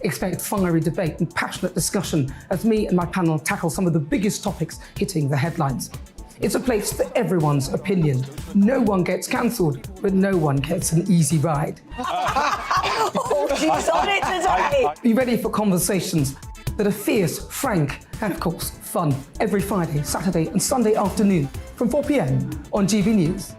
Expect fiery debate and passionate discussion as me and my panel tackle some of the biggest topics hitting the headlines. It's a place for everyone's opinion. No one gets cancelled, but no one gets an easy ride. Oh, she's on it today! Be ready for conversations that are fierce, frank, and of course, fun. Every Friday, Saturday and Sunday afternoon from 4 p.m. on GB News.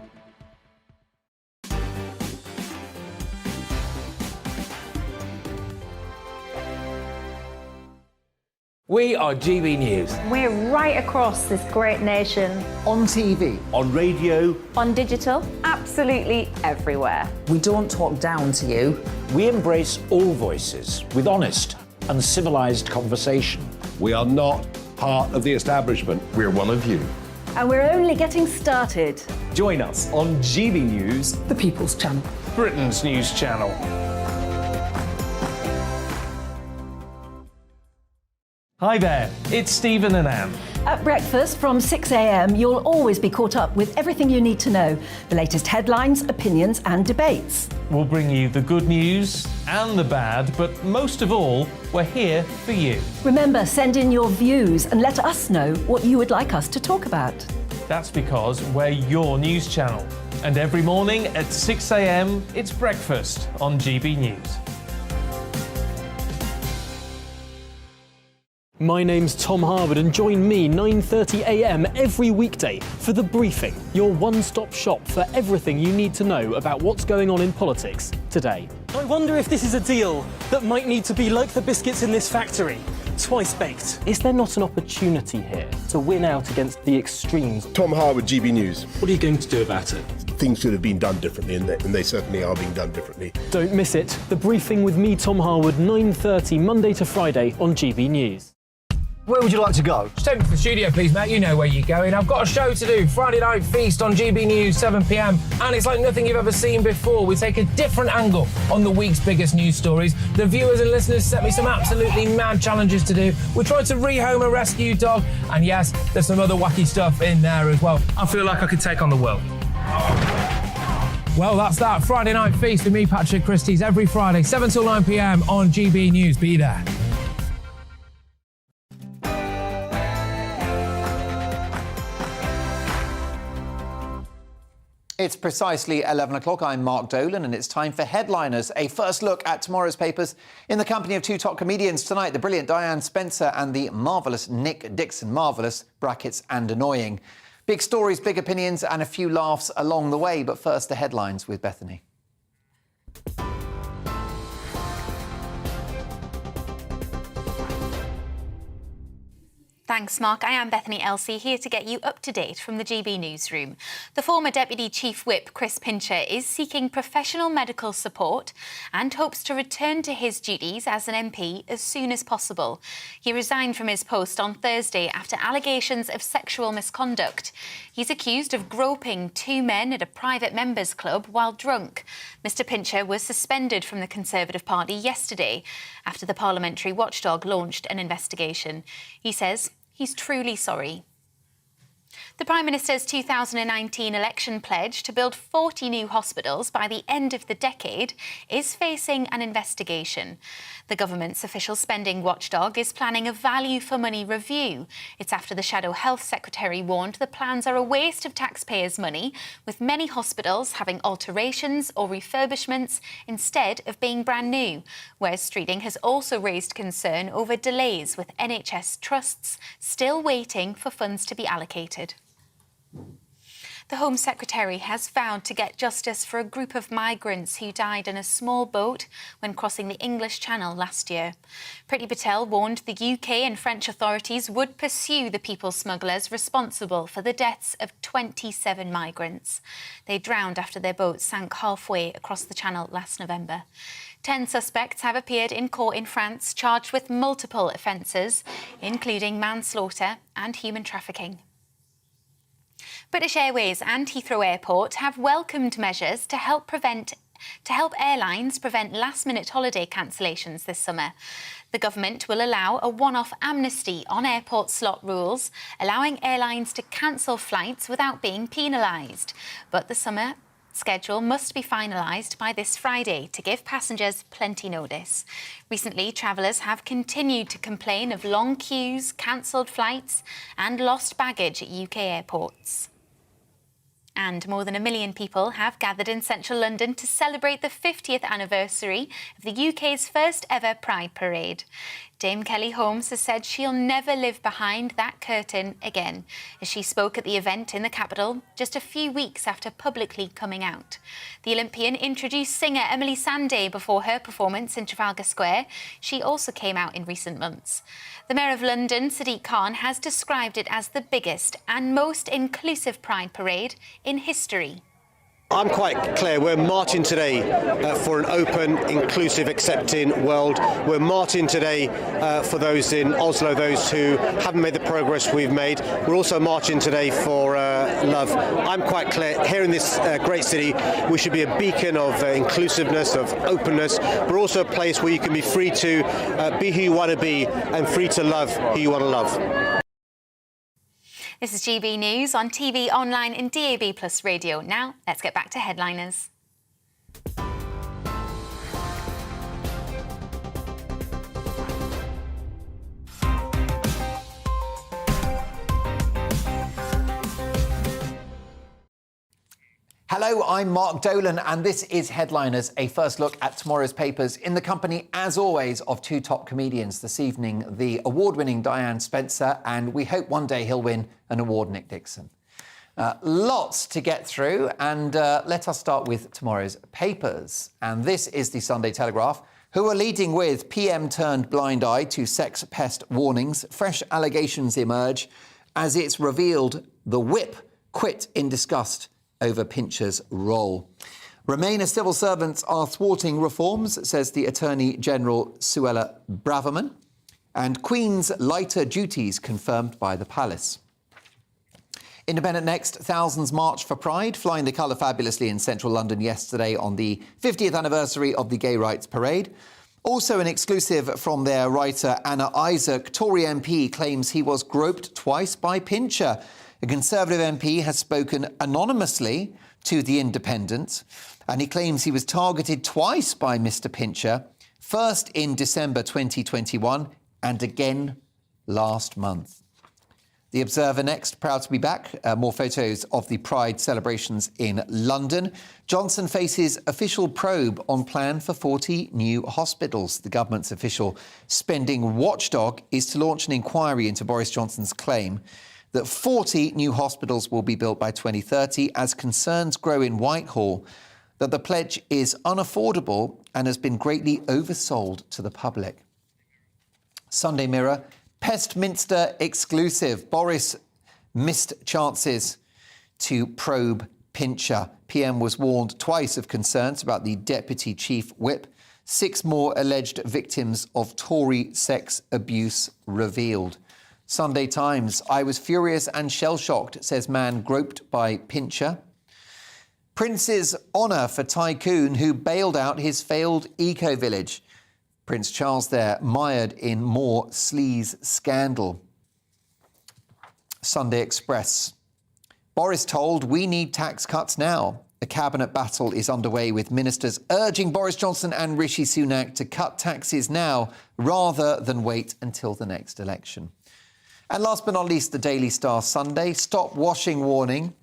We are GB News. We're right across this great nation. On TV. On radio. On digital. Absolutely everywhere. We don't talk down to you. We embrace all voices with honest and civilised conversation. We are not part of the establishment. We're one of you. And we're only getting started. Join us on GB News, The People's Channel. Britain's news channel. Hi there, it's Stephen and Anne. At breakfast from 6 a.m, you'll always be caught up with everything you need to know. The latest headlines, opinions and debates. We'll bring you the good news and the bad, but most of all, we're here for you. Remember, send in your views and let us know what you would like us to talk about. That's because we're your news channel. And every morning at 6 a.m, it's breakfast on GB News. My name's Tom Harwood and join me 9:30 a.m. every weekday for The Briefing, your one-stop shop for everything you need to know about what's going on in politics today. I wonder if this is a deal that might need to be like the biscuits in this factory, twice baked. Is there not an opportunity here to win out against the extremes? Tom Harwood, GB News. What are you going to do about it? Things should have been done differently, and they certainly are being done differently. Don't miss it. The Briefing with me, Tom Harwood, 9:30 Monday to Friday on GB News. Where would you like to go? Just take me to the studio, please, mate. You know where you're going. I've got a show to do. Friday Night Feast on GB News, 7 p.m. And it's like nothing you've ever seen before. We take a different angle on the week's biggest news stories. The viewers and listeners set me some absolutely mad challenges to do. We're trying to rehome a rescue dog. And yes, there's some other wacky stuff in there as well. I feel like I could take on the world. Well, that's that. Friday Night Feast with me, Patrick Christie's, every Friday, 7 till 9 p.m. on GB News. Be there. It's precisely 11 o'clock. I'm Mark Dolan, and it's time for Headliners, a first look at tomorrow's papers in the company of two top comedians tonight, the brilliant Diane Spencer and the marvellous Nick Dixon. Marvellous, brackets, and annoying. Big stories, big opinions, and a few laughs along the way. But first, the headlines with Bethany. Thanks, Mark. I am Bethany Elsey, here to get you up to date from the GB newsroom. The former Deputy Chief Whip, Chris Pincher, is seeking professional medical support and hopes to return to his duties as an MP as soon as possible. He resigned from his post on Thursday after allegations of sexual misconduct. He's accused of groping two men at a private members' club while drunk. Mr Pincher was suspended from the Conservative Party yesterday after the parliamentary watchdog launched an investigation. He says he's truly sorry. The Prime Minister's 2019 election pledge to build 40 new hospitals by the end of the decade is facing an investigation. The government's official spending watchdog is planning a value-for-money review. It's after the Shadow Health Secretary warned the plans are a waste of taxpayers' money, with many hospitals having alterations or refurbishments instead of being brand new. Wes Streeting has also raised concern over delays, with NHS trusts still waiting for funds to be allocated. The Home Secretary has vowed to get justice for a group of migrants who died in a small boat when crossing the English Channel last year. Priti Patel warned the UK and French authorities would pursue the people smugglers responsible for the deaths of 27 migrants. They drowned after their boat sank halfway across the Channel last November. 10 suspects have appeared in court in France, charged with multiple offences, including manslaughter and human trafficking. British Airways and Heathrow Airport have welcomed measures to help airlines prevent last-minute holiday cancellations this summer. The government will allow a one-off amnesty on airport slot rules, allowing airlines to cancel flights without being penalised. But the summer schedule must be finalised by this Friday to give passengers plenty notice. Recently, travellers have continued to complain of long queues, cancelled flights and lost baggage at UK airports. And more than 1 million people have gathered in central London to celebrate the 50th anniversary of the UK's first ever Pride Parade. Dame Kelly Holmes has said she'll never live behind that curtain again, as she spoke at the event in the capital just a few weeks after publicly coming out. The Olympian introduced singer Emily Sandé before her performance in Trafalgar Square. She also came out in recent months. The Mayor of London, Sadiq Khan, has described it as the biggest and most inclusive Pride Parade in history. I'm quite clear. We're marching today for an open, inclusive, accepting world. We're marching today for those in Oslo, those who haven't made the progress we've made. We're also marching today for love. I'm quite clear. Here in this great city, we should be a beacon of inclusiveness, of openness, but also a place where you can be free to be who you want to be and free to love who you want to love. This is GB News on TV, online and DAB+ radio. Now, let's get back to headliners. Hello, I'm Mark Dolan, and this is Headliners, a first look at tomorrow's papers in the company, as always, of two top comedians. This evening, the award-winning Diane Spencer, and we hope one day he'll win an award, Nick Dixon. Lots to get through, and let us start with tomorrow's papers. And this is the Sunday Telegraph, who are leading with PM turned blind eye to sex pest warnings. Fresh allegations emerge as it's revealed the whip quit in disgust over Pincher's role. Remainer civil servants are thwarting reforms, says the Attorney General Suella Braverman. And Queen's lighter duties confirmed by the Palace. Independent next, thousands marched for Pride, flying the colour fabulously in central London yesterday on the 50th anniversary of the Gay Rights Parade. Also an exclusive from their writer Anna Isaac, Tory MP claims he was groped twice by Pincher. A Conservative MP has spoken anonymously to The Independent, and he claims he was targeted twice by Mr. Pincher, first in December 2021 and again last month. The Observer next, proud to be back. More photos of the Pride celebrations in London. Johnson faces official probe on plan for 40 new hospitals. The government's official spending watchdog is to launch an inquiry into Boris Johnson's claim that 40 new hospitals will be built by 2030 as concerns grow in Whitehall that the pledge is unaffordable and has been greatly oversold to the public. Sunday Mirror, Pestminster exclusive. Boris missed chances to probe Pincher. PM was warned twice of concerns about the Deputy Chief Whip. 6 more alleged victims of Tory sex abuse revealed. Sunday Times, I was furious and shell-shocked, says man groped by Pincher. Prince's honour for tycoon who bailed out his failed eco-village. Prince Charles there mired in more sleaze scandal. Sunday Express. Boris told we need tax cuts now. A cabinet battle is underway with ministers urging Boris Johnson and Rishi Sunak to cut taxes now rather than wait until the next election. And last but not least, the Daily Star Sunday. Stop washing warning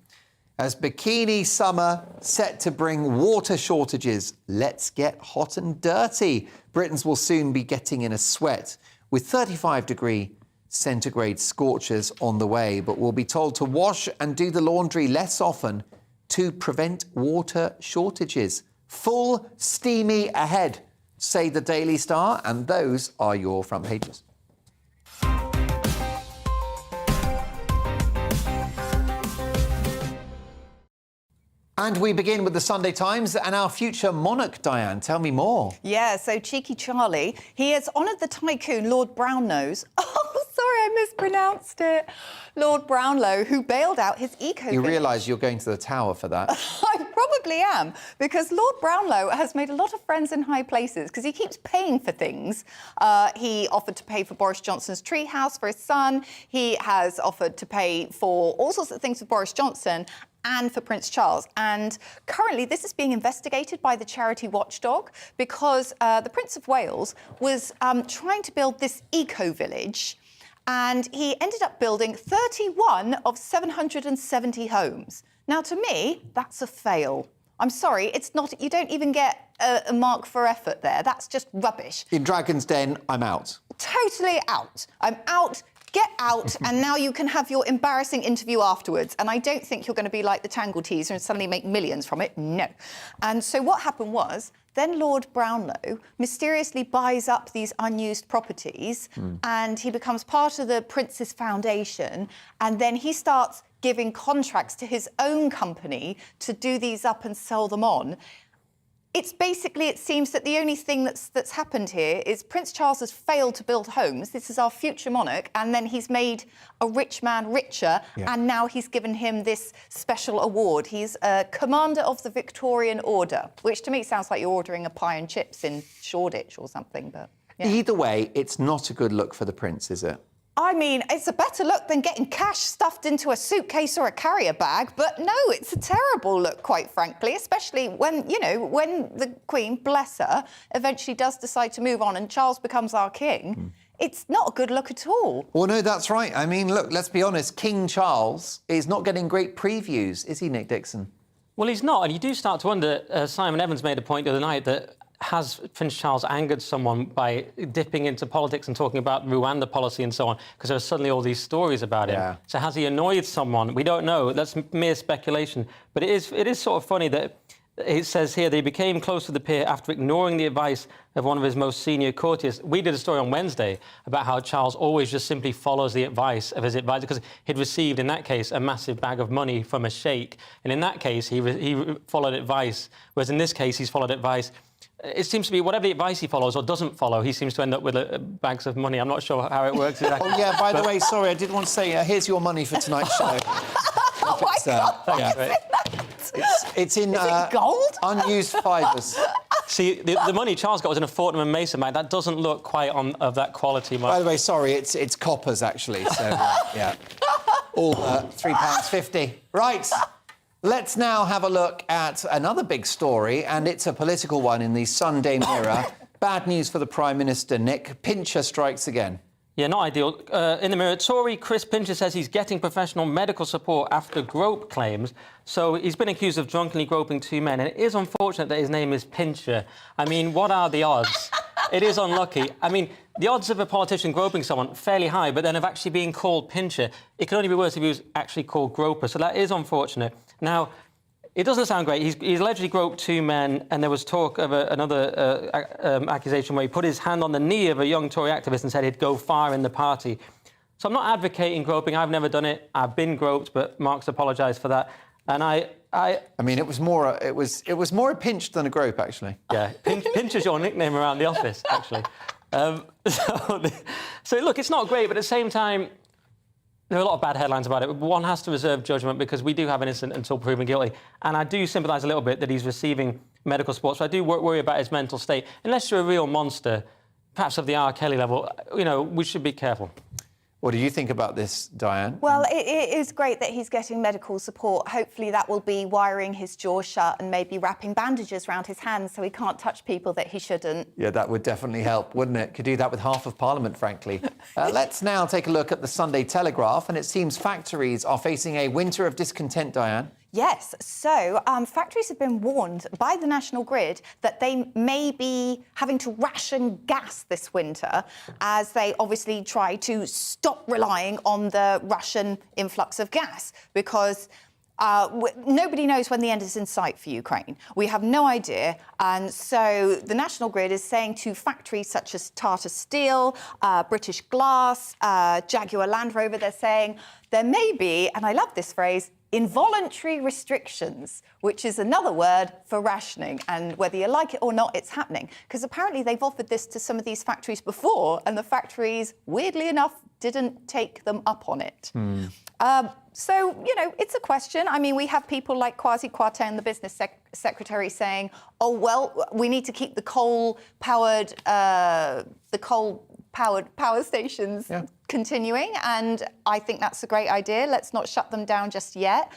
as bikini summer set to bring water shortages. Let's get hot and dirty. Britons will soon be getting in a sweat with 35-degree centigrade scorchers on the way, but we'll be told to wash and do the laundry less often to prevent water shortages. Full steamy ahead, say the Daily Star, and those are your front pages. And we begin with the Sunday Times and our future monarch, Diane. Tell me more. Yeah, so Cheeky Charlie, he has honoured the tycoon Lord Brownlow. Oh, sorry, I mispronounced it. Lord Brownlow, who bailed out his eco-village. You realise you're going to the Tower for that? I probably am, because Lord Brownlow has made a lot of friends in high places because he keeps paying for things. He offered to pay for Boris Johnson's treehouse for his son. He has offered to pay for all sorts of things for Boris Johnson. and for Prince Charles. And currently this is being investigated by the charity Watchdog because the Prince of Wales was trying to build this eco-village, and he ended up building 31 of 770 homes. Now, to me, that's a fail. I'm sorry, it's not. You don't even get a mark for effort there. That's just rubbish. In Dragon's Den, I'm out. Totally out. I'm out. Get out, and now you can have your embarrassing interview afterwards. And I don't think you're going to be like the Tangle teaser and suddenly make millions from it. No. And so what happened was, then Lord Brownlow mysteriously buys up these unused properties and he becomes part of the Prince's Foundation, and then he starts giving contracts to his own company to do these up and sell them on. It's basically, it seems that the only thing that's happened here is Prince Charles has failed to build homes. This is our future monarch, and then he's made a rich man richer, and now he's given him this special award. He's a Commander of the Victorian Order, which to me sounds like you're ordering a pie and chips in Shoreditch or something, but... Yeah. Either way, it's not a good look for the Prince, is it? I mean, it's a better look than getting cash stuffed into a suitcase or a carrier bag, but no, it's a terrible look, quite frankly, especially when, you know, when the Queen, bless her, eventually does decide to move on and Charles becomes our king. It's not a good look at all. Well, no, that's right. I mean, look, let's be honest, King Charles is not getting great previews, is he, Nick Dixon? Well, he's not, and you do start to wonder, Simon Evans made a point the other night that has Prince Charles angered someone by dipping into politics and talking about Rwanda policy and so on, because there are suddenly all these stories about him. So has he annoyed someone? We don't know. That's mere speculation. But it is sort of funny that it says here they became close to the peer after ignoring the advice of one of his most senior courtiers. We did a story on Wednesday about how Charles always just simply follows the advice of his advisor, because he'd received, in that case, a massive bag of money from a sheikh. And in that case, he followed advice, whereas in this case, he's followed advice. It seems to be whatever the advice he follows or doesn't follow, he seems to end up with bags of money. I'm not sure how it works exactly. Oh, yeah, by the way, sorry, I did want to say, here's your money for tonight's show. Oh, my God! It's in Is it gold? Unused fibres. See, the money Charles got was in a Fortnum and Mason bag. That doesn't look quite of that quality. By the way, sorry, it's coppers, actually. So, yeah. All £3.50. Right. Let's now have a look at another big story, and it's a political one in the Sunday Mirror. Bad news for the Prime Minister, Nick. Pincher strikes again. Yeah, not ideal. In the Mirror, Tory Chris Pincher says he's getting professional medical support after grope claims. So he's been accused of drunkenly groping two men, and it is unfortunate that his name is Pincher. I mean, what are the odds? It is unlucky. I mean, the odds of a politician groping someone, fairly high, but then of actually being called Pincher, it could only be worse if he was actually called Groper. So that is unfortunate. Now, it doesn't sound great. He's allegedly groped two men, and there was talk of another accusation where he put his hand on the knee of a young Tory activist and said he'd go far in the party. So I'm not advocating groping. I've never done it. I've been groped, but Mark's apologised for that. And I mean, it was more a pinch than a grope, actually. Yeah, Pincher's your nickname around the office, actually. So look, it's not great, but at the same time, there are a lot of bad headlines about it, but one has to reserve judgment because we do have innocent until proven guilty. And I do sympathise a little bit that he's receiving medical support, so I do worry about his mental state. Unless you're a real monster, perhaps of the R. Kelly level, you know, we should be careful. What do you think about this, Diane? Well, it is great that he's getting medical support. Hopefully that will be wiring his jaw shut and maybe wrapping bandages around his hands so he can't touch people that he shouldn't. Yeah, that would definitely help, wouldn't it? Could do that with half of Parliament, frankly. Let's now take a look at the Sunday Telegraph, and it seems factories are facing a winter of discontent, Diane. Yes, so factories have been warned by the National Grid that they may be having to ration gas this winter as they obviously try to stop relying on the Russian influx of gas because nobody knows when the end is in sight for Ukraine. We have no idea. And so the National Grid is saying to factories such as Tata Steel, British Glass, Jaguar Land Rover, they're saying there may be, and I love this phrase, involuntary restrictions, which is another word for rationing. And whether you like it or not, it's happening. Because apparently they've offered this to some of these factories before, and the factories, weirdly enough, didn't take them up on it. So, you know, it's a question. I mean, we have people like Kwasi Kwarteng, the business secretary, saying, oh, well, we need to keep the coal-powered power stations continuing, and I think that's a great idea. Let's not shut them down just yet.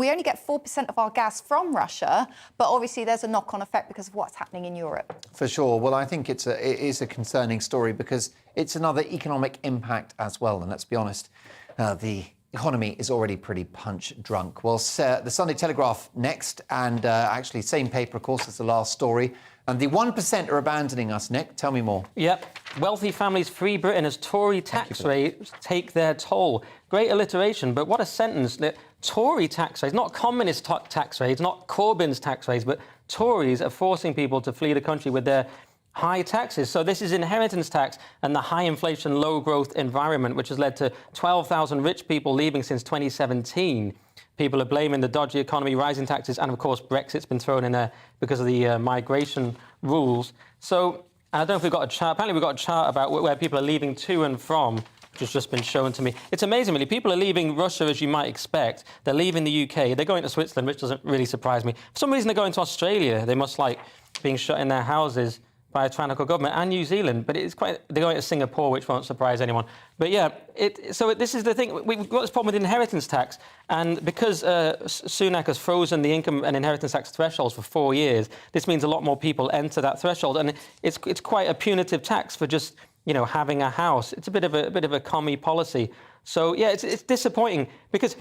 We only get 4% of our gas from Russia, but obviously there's a knock-on effect because of what's happening in Europe. For sure. Well, I think it is a concerning story because it's another economic impact as well. And let's be honest, the economy is already pretty punch drunk. Well, the Sunday Telegraph next, and actually same paper, of course, as the last story. And the 1% are abandoning us, Nick. Tell me more. Yep. Wealthy families free Britain as Tory tax rates take their toll. Great alliteration, but what a sentence. The Tory tax rates, not communist tax rates, not Corbyn's tax rates, but Tories are forcing people to flee the country with their high taxes. So this is inheritance tax and the high inflation, low growth environment, which has led to 12,000 rich people leaving since 2017. People are blaming the dodgy economy, rising taxes, and of course Brexit's been thrown in there because of the migration rules. So I don't know if we've got a chart. Apparently we've got a chart about where people are leaving to and from, which has just been shown to me. It's amazing, really. People are leaving Russia, as you might expect. They're leaving the UK. They're going to Switzerland, which doesn't really surprise me. For some reason, they're going to Australia. They must like being shut in their houses by a tyrannical government, and New Zealand, but they're going to Singapore, which won't surprise anyone. But yeah, this is the thing. We've got this problem with inheritance tax, and because Sunak has frozen the income and inheritance tax thresholds for 4 years, this means a lot more people enter that threshold, and it's quite a punitive tax for just having a house. It's a bit of a commie policy. So yeah, it's disappointing because,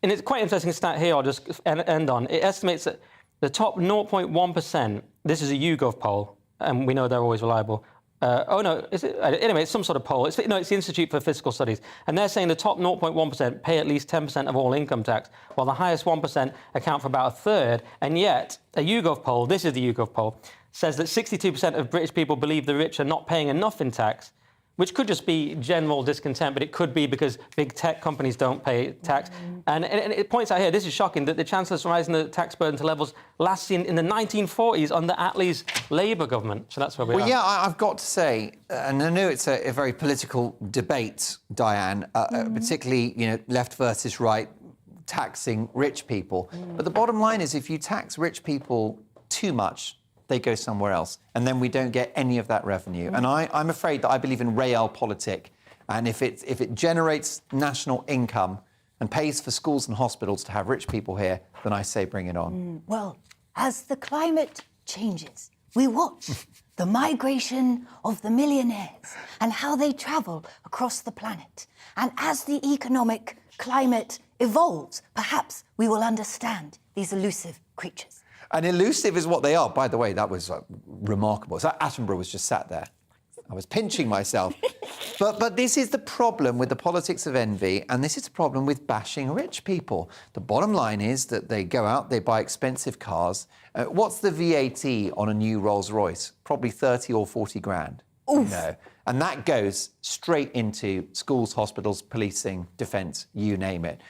and it's quite interesting stat here. I'll just end on. It estimates that the top 0.1%. This is a YouGov poll. And we know they're always reliable. Is it? Anyway, it's some sort of poll. It's the Institute for Fiscal Studies. And they're saying the top 0.1% pay at least 10% of all income tax, while the highest 1% account for about a third. And yet, a YouGov poll, this is the YouGov poll, says that 62% of British people believe the rich are not paying enough in tax, which could just be general discontent, but it could be because big tech companies don't pay tax. And it points out here, this is shocking, that the Chancellor's rising the tax burden to levels last seen in the 1940s under Attlee's Labour government. So that's where we are. Well, yeah, I've got to say, and I know it's a very political debate, Diane, particularly, left versus right, taxing rich people. But the bottom line is if you tax rich people too much, they go somewhere else, and then we don't get any of that revenue. And I'm afraid that I believe in realpolitik, and if it generates national income and pays for schools and hospitals to have rich people here, then I say bring it on. Well, as the climate changes, we watch the migration of the millionaires and how they travel across the planet. And as the economic climate evolves, perhaps we will understand these elusive creatures. And elusive is what they are. By the way, that was remarkable. So Attenborough was just sat there. I was pinching myself. But this is the problem with the politics of envy, and this is the problem with bashing rich people. The bottom line is that they go out, they buy expensive cars. What's the VAT on a new Rolls-Royce? Probably 30 or 40 grand. Oof. No. And that goes straight into schools, hospitals, policing, defence, you name it.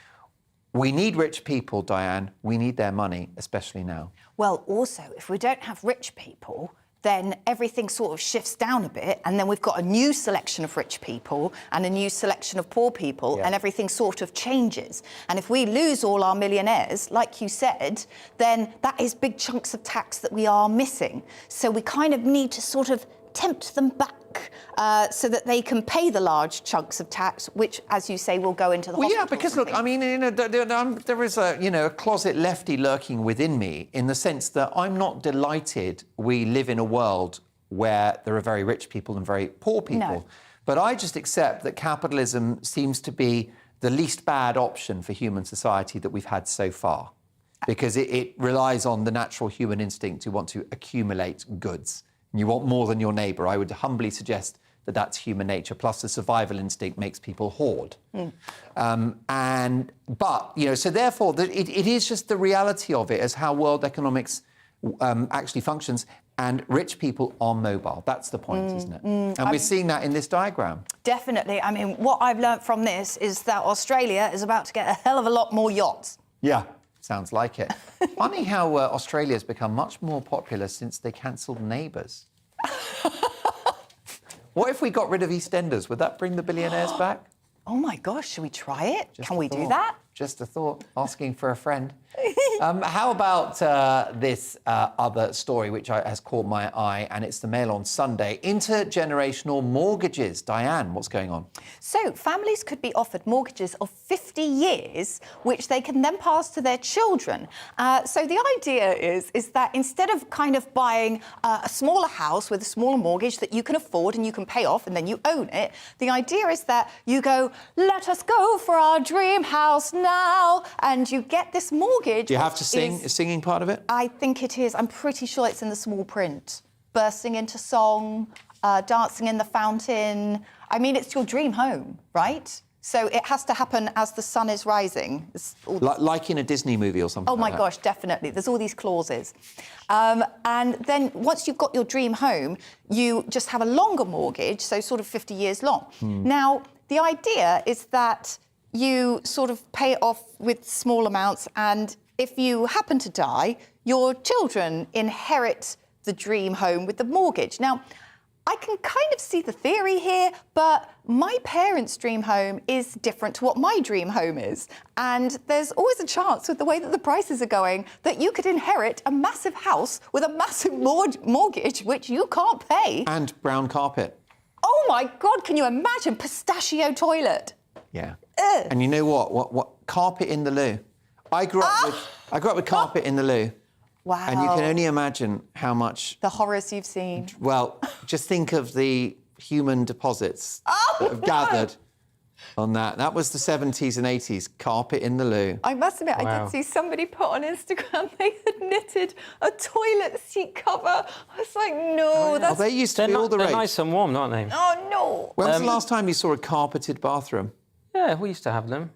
We need rich people, Diane. We need their money, especially now. Well, also, if we don't have rich people, then everything sort of shifts down a bit, and then we've got a new selection of rich people and a new selection of poor people, and everything sort of changes. And if we lose all our millionaires, like you said, then that is big chunks of tax that we are missing. So we kind of need to sort of tempt them back so that they can pay the large chunks of tax, which, as you say, will go into the hospitals. Yeah, because look, I mean, there is a closet lefty lurking within me in the sense that I'm not delighted we live in a world where there are very rich people and very poor people. No. But I just accept that capitalism seems to be the least bad option for human society that we've had so far, because it relies on the natural human instinct to want to accumulate goods. You want more than your neighbour. I would humbly suggest that that's human nature. Plus, the survival instinct makes people hoard. So therefore, it is just the reality of it as how world economics actually functions. And rich people are mobile. That's the point, isn't it? And we're seeing that in this diagram. Definitely. I mean, what I've learnt from this is that Australia is about to get a hell of a lot more yachts. Yeah. Sounds like it. Funny how Australia's become much more popular since they cancelled Neighbours. What if we got rid of EastEnders? Would that bring the billionaires back? Oh, my gosh, should we try it? Can we do that? Just a thought, asking for a friend. How about this other story which has caught my eye, and it's the Mail on Sunday. Intergenerational mortgages. Diane, what's going on? So families could be offered mortgages of 50 years, which they can then pass to their children. So the idea is that instead of kind of buying a smaller house with a smaller mortgage that you can afford and you can pay off and then you own it, the idea is that you go, let us go for our dream house now, and you get this mortgage. Do you have to sing? Is singing part of it? I think it is. I'm pretty sure it's in the small print. Bursting into song, dancing in the fountain. I mean, it's your dream home, right? So it has to happen as the sun is rising. Like in a Disney movie or something. Oh my gosh, definitely. There's all these clauses. And then once you've got your dream home, you just have a longer mortgage, so sort of 50 years long. Now, the idea is that you sort of pay it off with small amounts, and if you happen to die, your children inherit the dream home with the mortgage. Now, I can kind of see the theory here, but my parents' dream home is different to what my dream home is. And there's always a chance with the way that the prices are going that you could inherit a massive house with a massive mortgage, which you can't pay. And brown carpet. Oh my God, can you imagine? Pistachio toilet. Yeah. And you know what? Carpet in the loo. I grew up with carpet in the loo. Wow. And you can only imagine how much... The horrors you've seen. Well, just think of the human deposits that have gathered on that. That was the 70s and 80s, carpet in the loo. I must admit, I did see somebody put on Instagram they had knitted a toilet seat cover. I was like, no, that's... They used to be all the rage. They're nice and warm, aren't they? Oh, no. When was the last time you saw a carpeted bathroom? Yeah, we used to have them.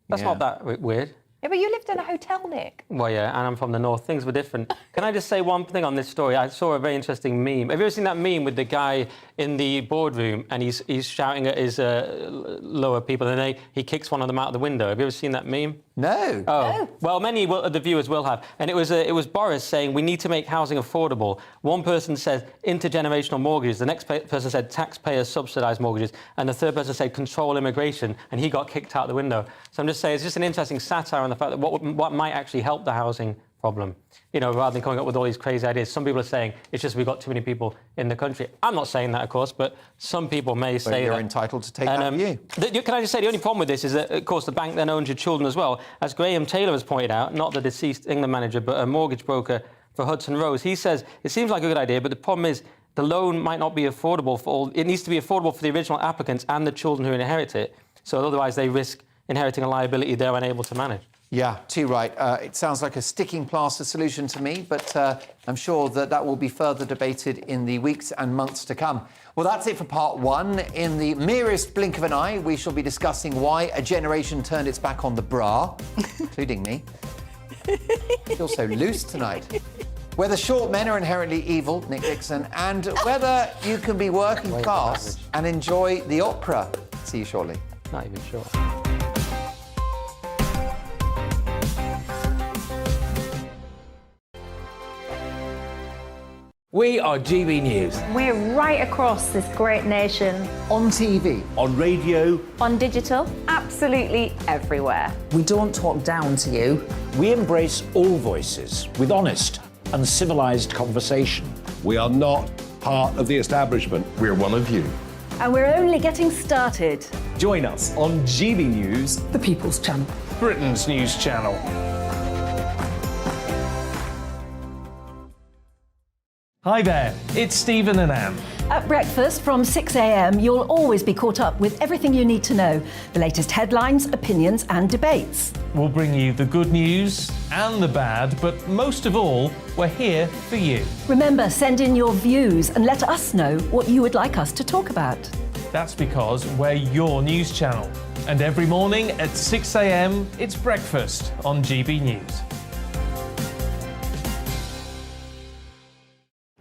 That's not that weird. Yeah, but you lived in a hotel, Nick. Well, yeah, and I'm from the north. Things were different. Can I just say one thing on this story? I saw a very interesting meme. Have you ever seen that meme with the guy in the boardroom and he's shouting at his lower people and then he kicks one of them out of the window? Have you ever seen that meme? No. Oh, no. Well, many of the viewers will have. And it was Boris saying, we need to make housing affordable. One person said intergenerational mortgages. The next person said taxpayer-subsidised mortgages. And the third person said control immigration. And he got kicked out the window. So I'm just saying, it's just an interesting satire on the fact that what might actually help the housing problem, you know, rather than coming up with all these crazy ideas. Some people are saying it's just we've got too many people in the country. I'm not saying that, of course, but some people may say that. You're entitled to take that view. Can I just say, the only problem with this is that, of course, the bank then owns your children as well. As Graham Taylor has pointed out, not the deceased England manager, but a mortgage broker for Hudson Rose, he says it seems like a good idea, but the problem is the loan might not be affordable for all. It needs to be affordable for the original applicants and the children who inherit it. So otherwise they risk inheriting a liability they're unable to manage. Yeah, too right. It sounds like a sticking plaster solution to me, but I'm sure that will be further debated in the weeks and months to come. Well, that's it for part one. In the merest blink of an eye, we shall be discussing why a generation turned its back on the bra, including me. I feel so loose tonight. Whether short men are inherently evil, Nick Dixon, and whether you can be working class and enjoy the opera. See you shortly. Not even sure. We are GB News. We're right across this great nation. On TV. On radio. On digital. Absolutely everywhere. We don't talk down to you. We embrace all voices with honest and civilised conversation. We are not part of the establishment. We're one of you. And we're only getting started. Join us on GB News, The People's Channel. Britain's news channel. Hi there, it's Stephen and Anne. At breakfast from 6 a.m, you'll always be caught up with everything you need to know, the latest headlines, opinions and debates. We'll bring you the good news and the bad, but most of all, we're here for you. Remember, send in your views and let us know what you would like us to talk about. That's because we're your news channel. And every morning at 6 a.m, it's breakfast on GB News.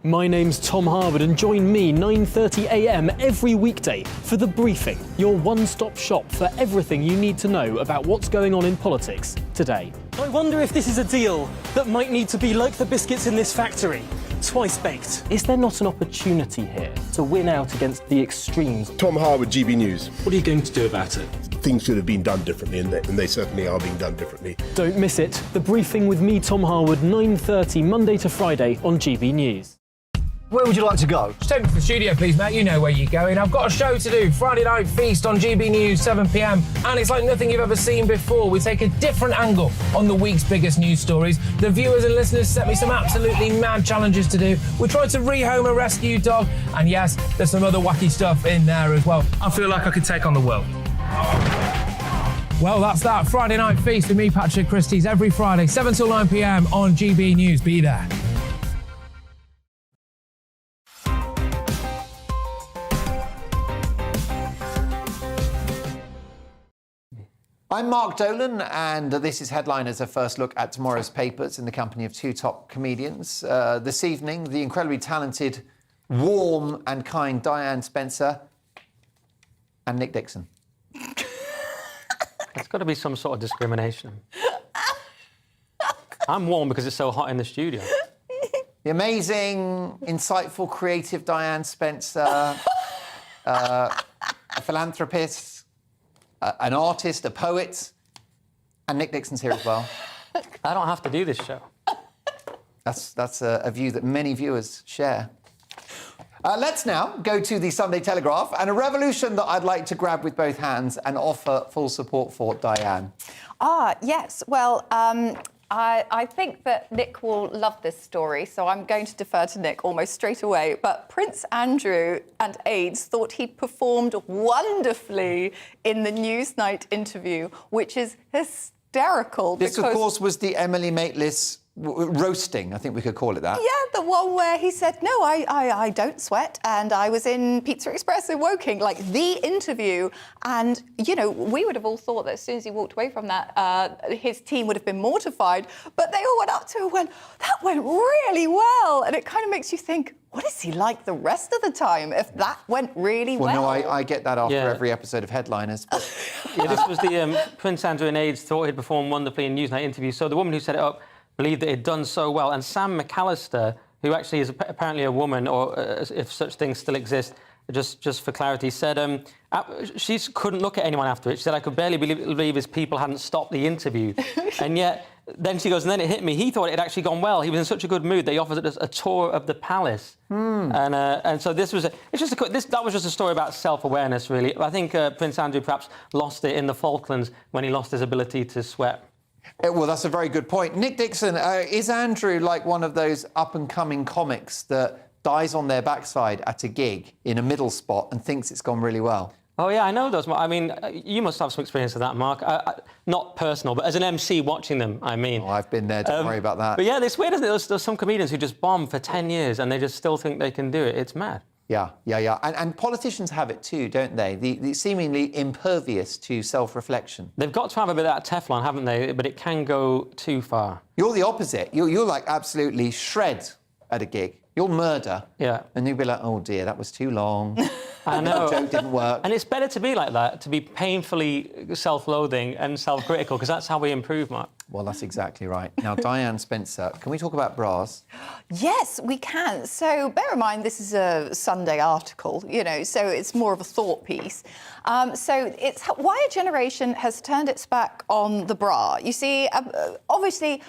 My name's Tom Harwood and join me 9:30 a.m. every weekday for The Briefing, your one-stop shop for everything you need to know about what's going on in politics today. I wonder if this is a deal that might need to be like the biscuits in this factory, twice baked. Is there not an opportunity here to win out against the extremes? Tom Harwood, GB News. What are you going to do about it? things should have been done differently, and they certainly are being done differently. Don't miss it. The Briefing with me, Tom Harwood, 9:30 Monday to Friday on GB News. Where would you like to go? Just take me to the studio, please, mate. You know where you're going. I've got a show to do. Friday Night Feast on GB News, 7 p.m. And it's like nothing you've ever seen before. We take a different angle on the week's biggest news stories. The viewers and listeners set me some absolutely mad challenges to do. We tried to rehome a rescue dog. And yes, there's some other wacky stuff in there as well. I feel like I could take on the world. Well, that's that. Friday Night Feast with me, Patrick Christie's, every Friday, 7 till 9 p.m. on GB News. Be there. I'm Mark Dolan, and this is Headliners, a first look at tomorrow's papers in the company of two top comedians. This evening, the incredibly talented, warm and kind Diane Spencer and Nick Dixon. There's got to be some sort of discrimination. I'm warm because it's so hot in the studio. The amazing, insightful, creative Diane Spencer, a philanthropist, an artist, a poet, and Nick Dixon's here as well. I don't have to do this show. That's a view that many viewers share. Let's now go to the Sunday Telegraph and a revolution that I'd like to grab with both hands and offer full support for, Diane. Yes. Well, I think that Nick will love this story, so I'm going to defer to Nick almost straight away. But Prince Andrew and aides thought he'd performed wonderfully in the Newsnight interview, which is hysterical. This, of course, was the Emily Maitlis roasting, I think we could call it that. Yeah, the one where he said, no, I don't sweat, and I was in Pizza Express in Woking, like the interview. And, you know, we would have all thought that as soon as he walked away from that, his team would have been mortified. But they all went up to him and went, that went really well. And it kind of makes you think, what is he like the rest of the time if that went really well? Well, no, I get that after every episode of Headliners. But, yeah, this was the Prince Andrew and aides thought he'd performed wonderfully in Newsnight interview. So the woman who set it up believed that it had done so well. And Sam McAllister, who actually is apparently a woman, or if such things still exist, just for clarity, said she couldn't look at anyone after it. She said, I could barely believe his people hadn't stopped the interview. And yet, then she goes, and then it hit me. He thought it had actually gone well. He was in such a good mood that he offered us a tour of the palace. And so this was that was just a story about self-awareness, really. I think Prince Andrew perhaps lost it in the Falklands when he lost his ability to sweat. Well, that's a very good point. Nick Dixon, is Andrew like one of those up-and-coming comics that dies on their backside at a gig in a middle spot and thinks it's gone really well? Oh, yeah, I know those. I mean, you must have some experience of that, Mark. Not personal, but as an MC watching them, I mean. Oh, I've been there, don't worry about that. But yeah, it's weird, isn't it? There's some comedians who just bomb for 10 years and they just still think they can do it. It's mad. Yeah. And politicians have it too, don't they? The seemingly impervious to self-reflection. They've got to have a bit of that Teflon, haven't they? But it can go too far. You're the opposite. You're like absolutely shred at a gig. You'll murder. Yeah. And you'll be like, oh dear, that was too long. I know. The joke didn't work. And it's better to be like that, to be painfully self-loathing and self-critical, because that's how we improve, Mark. Well, that's exactly right. Now, Diane Spencer, can we talk about bras? Yes, we can. So bear in mind, this is a Sunday article, you know, so it's more of a thought piece. So it's why a generation has turned its back on the bra. You see, obviously,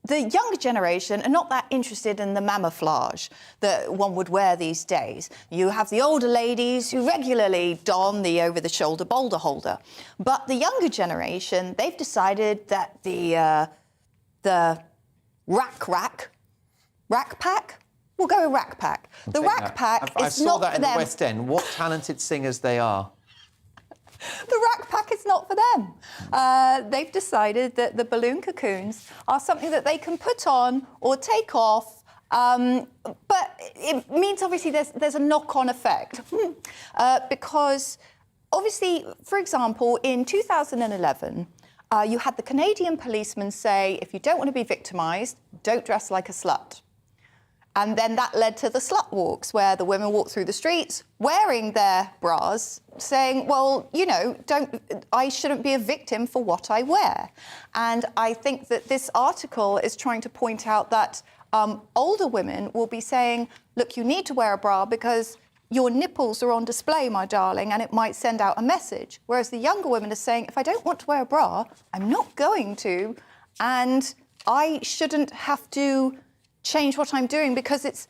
the younger generation are not that interested in the mamouflage that one would wear these days. You have the older ladies who regularly don the over-the-shoulder boulder holder. But the younger generation, they've decided that the rack pack? We'll go with rack pack. The rack pack is not for them. I saw that in the West End. What talented singers they are. The rack pack is not for them. They've decided that the balloon cocoons are something that they can put on or take off, but it means obviously there's a knock-on effect because obviously, for example, in 2011, you had the Canadian policeman say, if you don't want to be victimised, don't dress like a slut. And then that led to the slut walks, where the women walk through the streets wearing their bras, saying, well, you know, I shouldn't be a victim for what I wear. And I think that this article is trying to point out that older women will be saying, look, you need to wear a bra because your nipples are on display, my darling, and it might send out a message. Whereas the younger women are saying, if I don't want to wear a bra, I'm not going to, and I shouldn't have to change what I'm doing because it's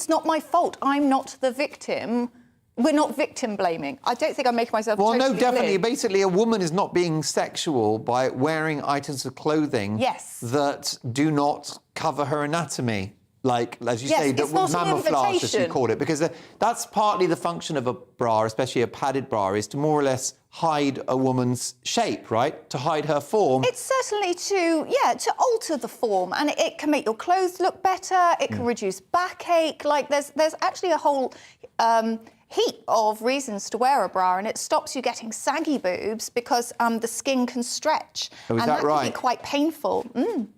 not my fault. I'm not the victim. We're not victim blaming. I don't think I'm making myself Well, totally no, definitely. clear. Basically, a woman is not being sexual by wearing items of clothing that do not cover her anatomy. Like, as you say, it's not an camouflage, as you invitation. call it, because that's partly the function of a bra, especially a padded bra, is to more or less hide a woman's shape, right? To hide her form. It's certainly to alter the form, and it can make your clothes look better. It can reduce backache. Like there's actually a whole heap of reasons to wear a bra, and it stops you getting saggy boobs because the skin can stretch, Oh, is and that can right? be quite painful.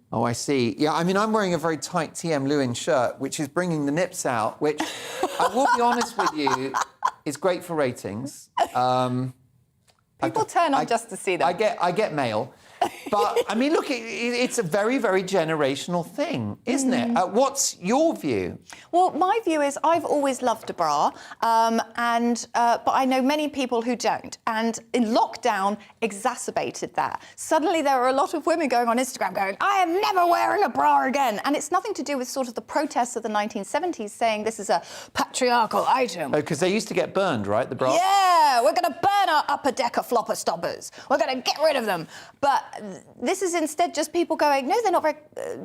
Oh, I see. Yeah, I mean, I'm wearing a very tight TM Lewin shirt, which is bringing the nips out, which, I will be honest with you, is great for ratings. People turn on just to see them. I get mail. But, I mean, look, it's a very, very generational thing, isn't it? What's your view? Well, my view is I've always loved a bra, but I know many people who don't. And in lockdown, exacerbated that. Suddenly, there are a lot of women going on Instagram going, I am never wearing a bra again. And it's nothing to do with sort of the protests of the 1970s saying this is a patriarchal item. Oh, because they used to get burned, right, the bra? Yeah, we're going to burn our upper decker flopper stoppers. We're going to get rid of them. But this is instead just people going, no, they're not very...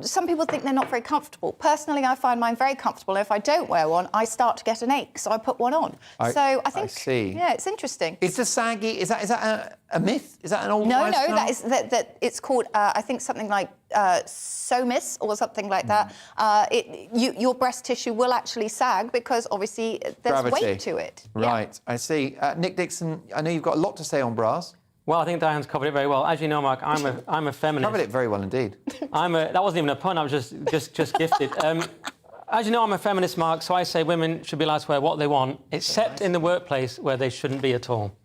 some people think they're not very comfortable. Personally, I find mine very comfortable. If I don't wear one, I start to get an ache, so I put one on. I think... I see. Yeah, it's interesting. Is the saggy... Is that a myth? Is that an old No, wives' tale? that is that it's called, I think, something like somis or something like that. Your breast tissue will actually sag because, obviously, there's Gravity. weight to it. Right, I see. Nick Dixon, I know you've got a lot to say on bras. Well, I think Diane's covered it very well. As you know, Mark, I'm a feminist. Covered it very well indeed. That wasn't even a pun. I was just gifted. As you know, I'm a feminist, Mark. So I say women should be allowed to wear what they want, except in the workplace where they shouldn't be at all.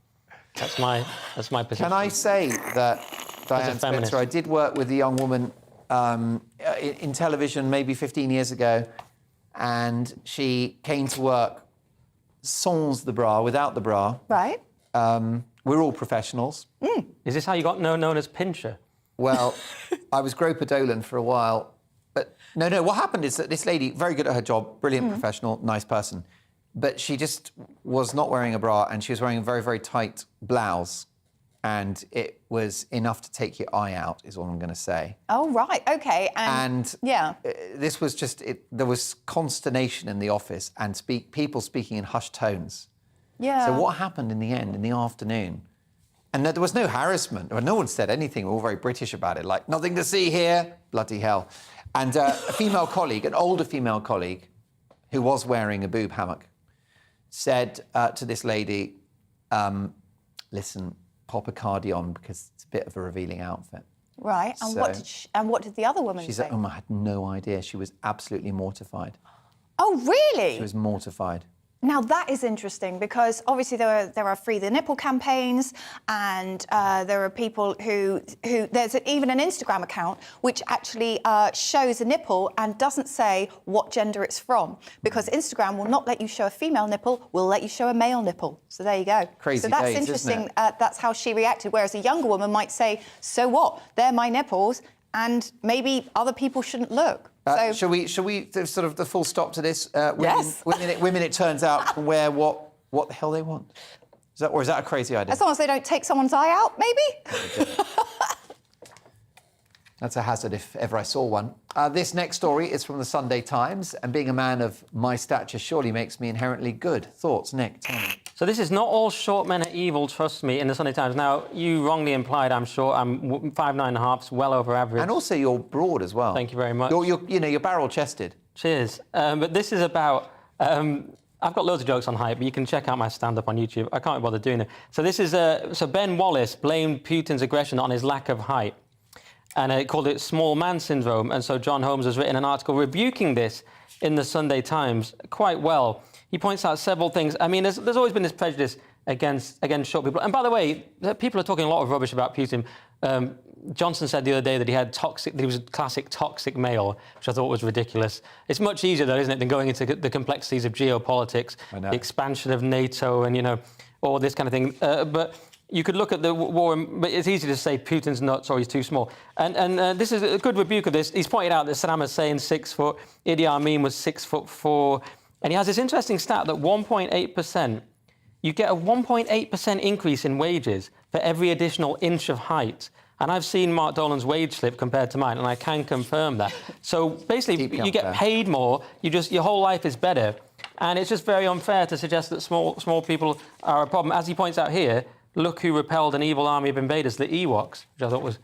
That's my position. Can I say that, Diane Spencer, I did work with a young woman in television maybe 15 years ago, and she came to work sans the bra, without the bra. Right. We're all professionals. Is this how you got known as Pincher? Well, I was Groper Dolan for a while. But no, what happened is that this lady, very good at her job, brilliant professional, nice person, but she just was not wearing a bra and she was wearing a very, very tight blouse. And it was enough to take your eye out, is all I'm going to say. Oh, right, OK. And yeah. This was just... there was consternation in the office and people speaking in hushed tones. Yeah. So what happened in the end, in the afternoon? And there was no harassment, or no one said anything. We were all very British about it, like, nothing to see here, bloody hell. And a female colleague, an older female colleague, who was wearing a boob hammock, said to this lady, listen, pop a cardi on because it's a bit of a revealing outfit. Right, and what did the other woman say? She said, I had no idea. She was absolutely mortified. Oh, really? She was mortified. Now, that is interesting because obviously there are Free the Nipple campaigns and there are people who there's even an Instagram account which actually shows a nipple and doesn't say what gender it's from because Instagram will not let you show a female nipple, will let you show a male nipple. So there you go. Crazy So that's days, interesting. isn't it? That's how she reacted, whereas a younger woman might say, so what? They're my nipples and maybe other people shouldn't look. Shall we sort of the full stop to this? Yes. Women, it turns out, can wear what the hell they want. Is that a crazy idea? As long as they don't take someone's eye out, maybe? That's a hazard if ever I saw one. This next story is from the Sunday Times, and being a man of my stature surely makes me inherently good. Thoughts, Nick? Tell me. So this is not all short men are evil, trust me, in the Sunday Times. Now, you wrongly implied I'm short. I'm 5'9½", well over average. And also you're broad as well. Thank you very much. You're barrel-chested. Cheers. But this is about... I've got loads of jokes on height, but you can check out my stand-up on YouTube. I can't be bothered doing it. So this is... so Ben Wallace blamed Putin's aggression on his lack of height. And it called it small man syndrome. And so John Holmes has written an article rebuking this in the Sunday Times quite well. He points out several things. I mean, there's always been this prejudice against short people. And by the way, people are talking a lot of rubbish about Putin. Johnson said the other day that that he was a classic toxic male, which I thought was ridiculous. It's much easier, though, isn't it, than going into the complexities of geopolitics, the expansion of NATO and, you know, all this kind of thing. But you could look at the war, but it's easy to say Putin's nuts or he's too small. And this is a good rebuke of this. He's pointed out that Saddam Hussein 6 foot, Idi Amin was 6'4", and he has this interesting stat that 1.8%. You get a 1.8% increase in wages for every additional inch of height. And I've seen Mark Dolan's wage slip compared to mine, and I can confirm that. So basically, you get paid more, your whole life is better. And it's just very unfair to suggest that small people are a problem. As he points out here, look who repelled an evil army of invaders, the Ewoks, which I thought was...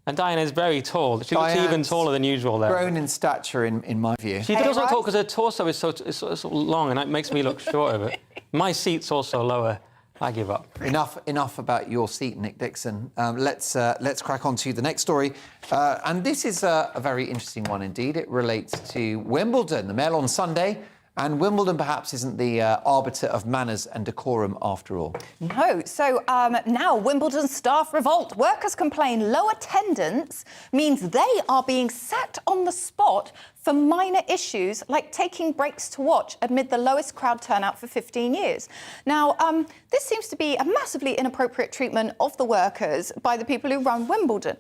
And Diana is very tall. She looks even taller than usual there. Grown in stature, in my view. She doesn't talk because her torso is so long, and that makes me look shorter. But my seat's also lower. I give up. Enough about your seat, Nick Dixon. Let's crack on to the next story. And this is a very interesting one indeed. It relates to Wimbledon. The Mail on Sunday. And Wimbledon perhaps isn't the arbiter of manners and decorum after all. No. So now Wimbledon staff revolt. Workers complain low attendance means they are being sacked on the spot for minor issues like taking breaks to watch amid the lowest crowd turnout for 15 years. Now, this seems to be a massively inappropriate treatment of the workers by the people who run Wimbledon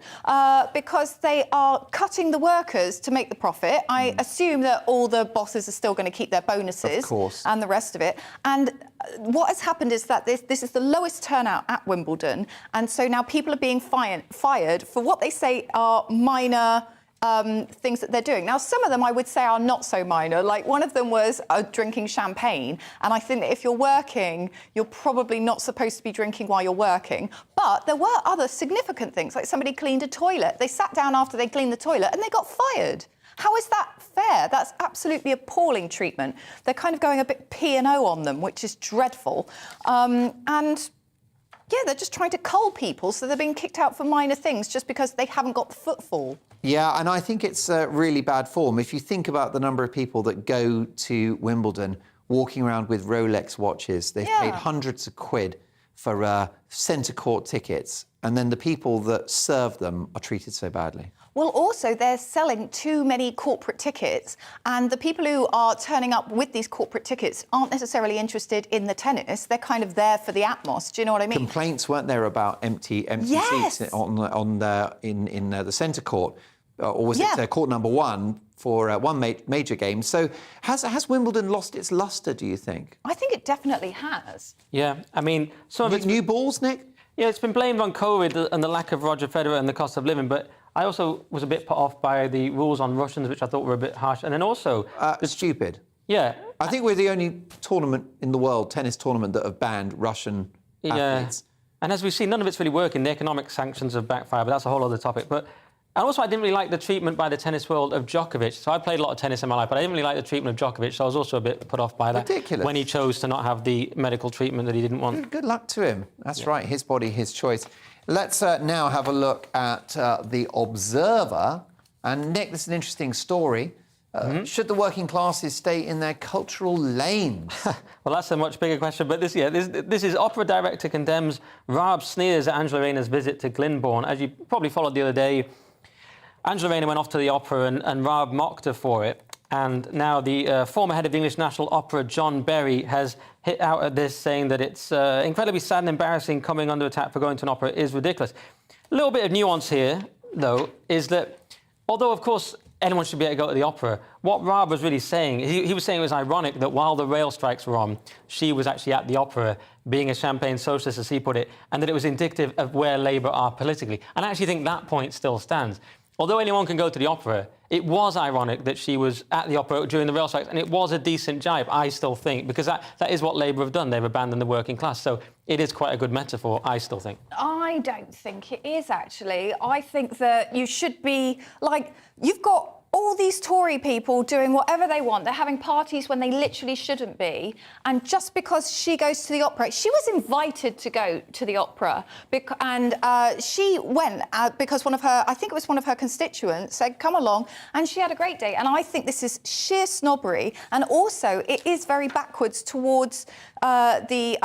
because they are cutting the workers to make the profit. I assume that all the bosses are still going to keep their bonuses and the rest of it. And what has happened is that this is the lowest turnout at Wimbledon, and so now people are being fired for what they say are minor things that they're doing. Now, some of them I would say are not so minor. Like, one of them was drinking champagne, and I think that if you're working, you're probably not supposed to be drinking while you're working. But there were other significant things, like somebody cleaned a toilet. They sat down after they cleaned the toilet and they got fired. How is that fair? That's absolutely appalling treatment. They're kind of going a bit P&O on them, which is dreadful. And yeah, they're just trying to cull people, so they're being kicked out for minor things just because they haven't got the footfall. Yeah, and I think it's really bad form. If you think about the number of people that go to Wimbledon walking around with Rolex watches, they've paid hundreds of quid for centre court tickets, and then the people that serve them are treated so badly. Well, also, they're selling too many corporate tickets, and the people who are turning up with these corporate tickets aren't necessarily interested in the tennis. They're kind of there for the atmos. Do you know what I mean? Complaints, weren't there, about empty seats in the centre court? Or was it court number one for one major game? So has Wimbledon lost its lustre, do you think? I think it definitely has. Yeah, I mean, some of it's... New balls, Nick? Yeah, it's been blamed on COVID and the lack of Roger Federer and the cost of living, but I also was a bit put off by the rules on Russians, which I thought were a bit harsh. And then also... stupid. Yeah. I think we're the only tournament in the world, tennis tournament, that have banned Russian athletes. And as we've seen, none of it's really working. The economic sanctions have backfired, but that's a whole other topic. But and also, I didn't really like the treatment by the tennis world of Djokovic. So I played a lot of tennis in my life, but I didn't really like the treatment of Djokovic, so I was also a bit put off by that. Ridiculous. When he chose to not have the medical treatment that he didn't want. Good luck to him. That's right, his body, his choice. Let's now have a look at The Observer. And, Nick, this is an interesting story. Should the working classes stay in their cultural lanes? Well, that's a much bigger question. But this is opera director condemns Raab sneers at Angela Rayner's visit to Glyndebourne. As you probably followed the other day, Angela Rayner went off to the opera and Raab mocked her for it. And now the former head of the English National Opera, John Berry, has hit out at this, saying that it's incredibly sad and embarrassing coming under attack for going to an opera is ridiculous. A little bit of nuance here, though, is that although, of course, anyone should be able to go to the opera, what Raab was really saying, he was saying it was ironic that while the rail strikes were on, she was actually at the opera, being a champagne socialist, as he put it, and that it was indicative of where Labour are politically. And I actually think that point still stands. Although anyone can go to the opera, it was ironic that she was at the opera during the rail strikes, and it was a decent jibe, I still think, because that is what Labour have done. They've abandoned the working class. So it is quite a good metaphor, I still think. I don't think it is, actually. I think that you should be, like, you've got all these Tory people doing whatever they want. They're having parties when they literally shouldn't be. And just because she goes to the opera, she was invited to go to the opera. And she went because one of her, I think it was one of her constituents, said, come along. And she had a great day. And I think this is sheer snobbery. And also, it is very backwards towards the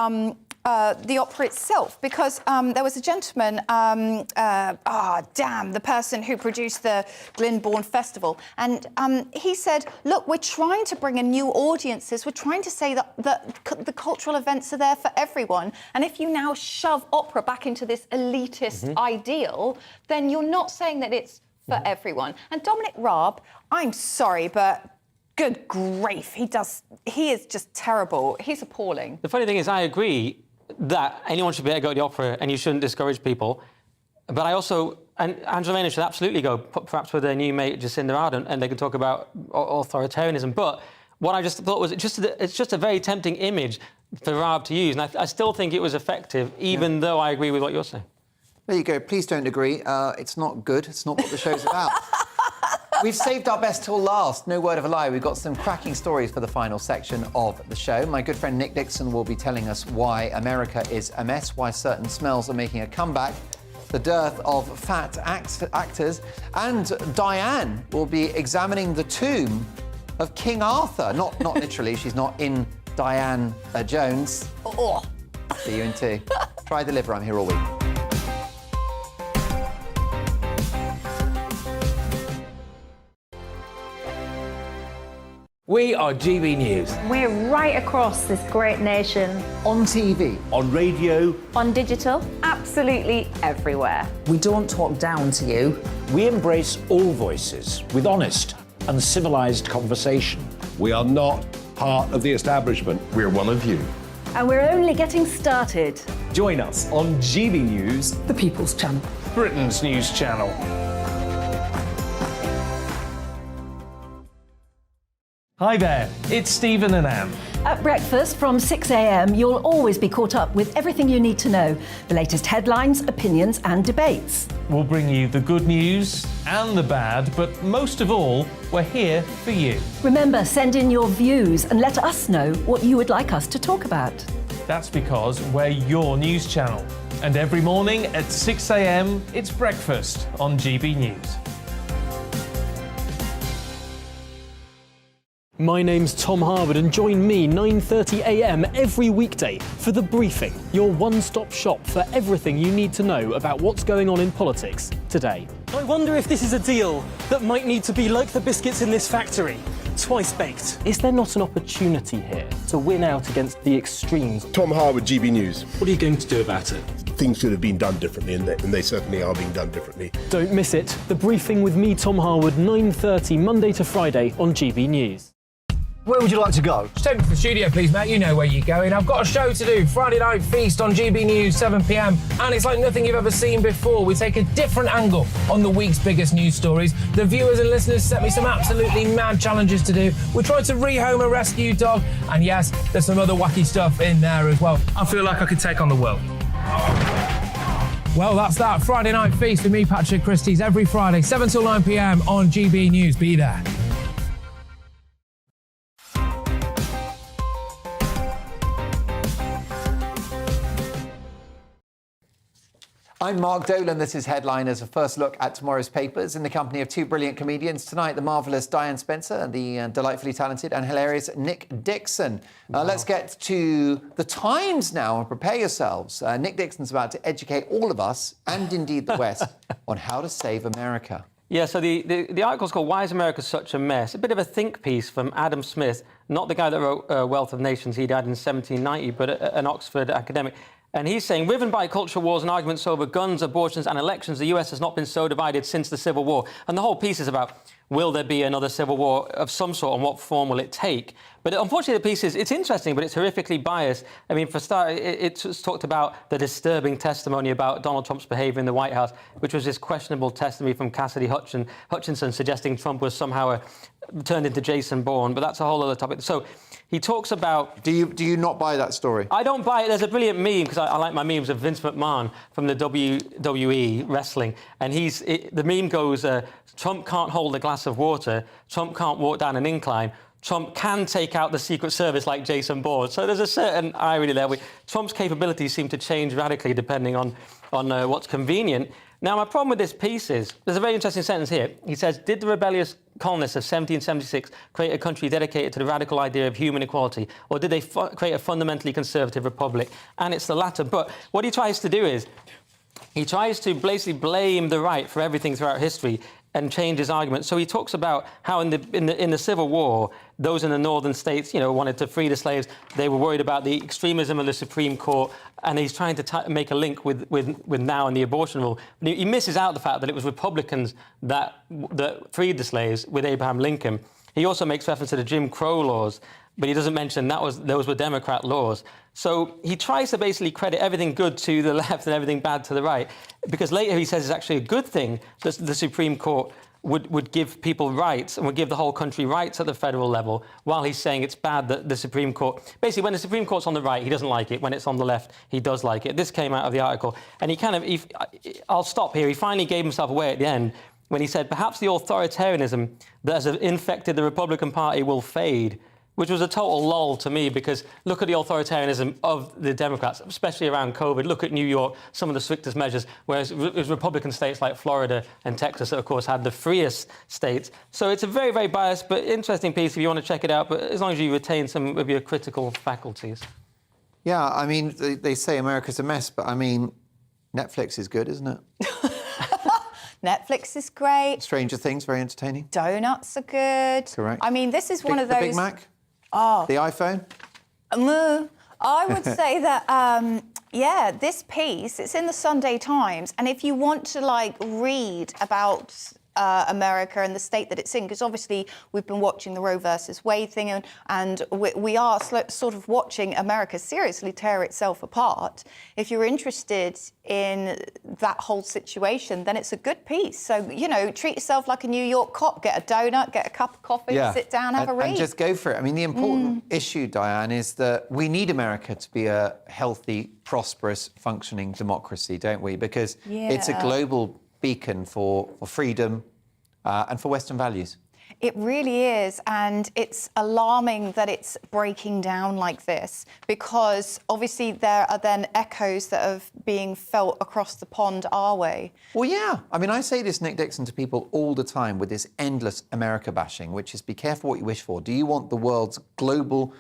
the opera itself, because there was a gentleman, the person who produced the Glyndebourne Festival, and he said, look, we're trying to bring in new audiences, we're trying to say that the cultural events are there for everyone, and if you now shove opera back into this elitist ideal, then you're not saying that it's for everyone. And Dominic Raab, I'm sorry, but good grief, he is just terrible. He's appalling. The funny thing is, I agree that anyone should be able to go to the opera and you shouldn't discourage people. But I also, and Angela Raine should absolutely go, perhaps with their new mate Jacinda Ardern, and they could talk about authoritarianism. But what I just thought was it's just a very tempting image for Raab to use. And I still think it was effective, even though I agree with what you're saying. There you go. Please don't agree. It's not good. It's not what the show's about. We've saved our best till last. No word of a lie. We've got some cracking stories for the final section of the show. My good friend Nick Dixon will be telling us why America is a mess, why certain smells are making a comeback, the dearth of fat actors, and Diane will be examining the tomb of King Arthur. Not literally. She's not in Diane Jones. Oh. See you in 2. Try the liver. I'm here all week. We are GB News. We're right across this great nation. On TV. On radio. On digital. Absolutely everywhere. We don't talk down to you. We embrace all voices with honest and civilised conversation. We are not part of the establishment. We're one of you. And we're only getting started. Join us on GB News, The People's Channel. Britain's news channel. Hi there, it's Stephen and Anne. At breakfast from 6 a.m, you'll always be caught up with everything you need to know, the latest headlines, opinions and debates. We'll bring you the good news and the bad, but most of all, we're here for you. Remember, send in your views and let us know what you would like us to talk about. That's because we're your news channel. And every morning at 6 a.m, it's breakfast on GB News. My name's Tom Harwood and join me 9:30 a.m. every weekday for The Briefing, your one-stop shop for everything you need to know about what's going on in politics today. I wonder if this is a deal that might need to be like the biscuits in this factory, twice baked. Is there not an opportunity here to win out against the extremes? Tom Harwood, GB News. What are you going to do about it? Things should have been done differently, and they certainly are being done differently. Don't miss it. The Briefing with me, Tom Harwood, 9:30 Monday to Friday on GB News. Where would you like to go? Just take me to the studio, please, mate. You know where you're going. I've got a show to do. Friday Night Feast on GB News, 7 p.m. And it's like nothing you've ever seen before. We take a different angle on the week's biggest news stories. The viewers and listeners set me some absolutely mad challenges to do. We tried to rehome a rescue dog. And yes, there's some other wacky stuff in there as well. I feel like I could take on the world. Well, that's that. Friday Night Feast with me, Patrick Christie's, every Friday, 7 till 9 p.m. on GB News. Be there. I'm Mark Dolan. This is Headliners, a first look at tomorrow's papers in the company of 2 brilliant comedians. Tonight, the marvellous Diane Spencer and the delightfully talented and hilarious Nick Dixon. Let's get to the Times now and prepare yourselves. Nick Dixon's about to educate all of us, and indeed the West, on how to save America. Yeah, so the article's called Why is America Such a Mess? A bit of a think piece from Adam Smith, not the guy that wrote Wealth of Nations, he died in 1790, but an Oxford academic. And he's saying, riven by culture wars and arguments over guns, abortions and elections, the US has not been so divided since the Civil War. And the whole piece is about, will there be another civil war of some sort and what form will it take? But unfortunately, the piece it's interesting, but it's horrifically biased. I mean, for a start, it's talked about the disturbing testimony about Donald Trump's behaviour in the White House, which was this questionable testimony from Cassidy Hutchinson suggesting Trump was somehow turned into Jason Bourne. But that's a whole other topic. So he talks about... Do you not buy that story? I don't buy it. There's a brilliant meme, because I like my memes, of Vince McMahon from the WWE wrestling. And the meme goes, Trump can't hold a glass of water, Trump can't walk down an incline, Trump can take out the Secret Service like Jason Bourne. So there's a certain irony there. Trump's capabilities seem to change radically depending on what's convenient. Now, my problem with this piece is, there's a very interesting sentence here. He says, did the rebellious colonists of 1776 create a country dedicated to the radical idea of human equality, or did they create a fundamentally conservative republic? And it's the latter. But what he tries to do is, he tries to basically blame the right for everything throughout history and change his argument. So he talks about how in the Civil War, those in the northern states, wanted to free the slaves. They were worried about the extremism of the Supreme Court, and he's trying to make a link with now and the abortion rule. But he misses out the fact that it was Republicans that freed the slaves with Abraham Lincoln. He also makes reference to the Jim Crow laws, but he doesn't mention those were Democrat laws. So he tries to basically credit everything good to the left and everything bad to the right, because later he says it's actually a good thing that the Supreme Court would give people rights and would give the whole country rights at the federal level, while he's saying it's bad that the Supreme Court... Basically, when the Supreme Court's on the right, he doesn't like it. When it's on the left, he does like it. This came out of the article. And I'll stop here. He finally gave himself away at the end when he said, perhaps the authoritarianism that has infected the Republican Party will fade, which was a total lull to me, because look at the authoritarianism of the Democrats, especially around COVID. Look at New York, some of the strictest measures, whereas it was Republican states like Florida and Texas that, of course, had the freest states. So it's a very, very biased but interesting piece if you want to check it out, but as long as you retain some of your critical faculties. Yeah, I mean, they say America's a mess, but, I mean, Netflix is good, isn't it? Netflix is great. Stranger Things, very entertaining. Donuts are good. Correct. I mean, this is one of those... The Big Mac? Oh. The iPhone? I would say that, yeah, this piece, it's in the Sunday Times, and if you want to, read about America and the state that it's in, because obviously we've been watching the Roe versus Wade thing, and we are sort of watching America seriously tear itself apart. If you're interested in that whole situation, then it's a good piece. So, treat yourself like a New York cop. Get a donut, get a cup of coffee, sit down, have a read. And just go for it. I mean, the important issue, Diane, is that we need America to be a healthy, prosperous, functioning democracy, don't we? Because it's a global beacon for freedom and for Western values. It really is, and it's alarming that it's breaking down like this, because obviously there are then echoes that are being felt across the pond our way. Well, yeah. I mean, I say this, Nick Dixon, to people all the time with this endless America bashing, which is be careful what you wish for. Do you want the world's global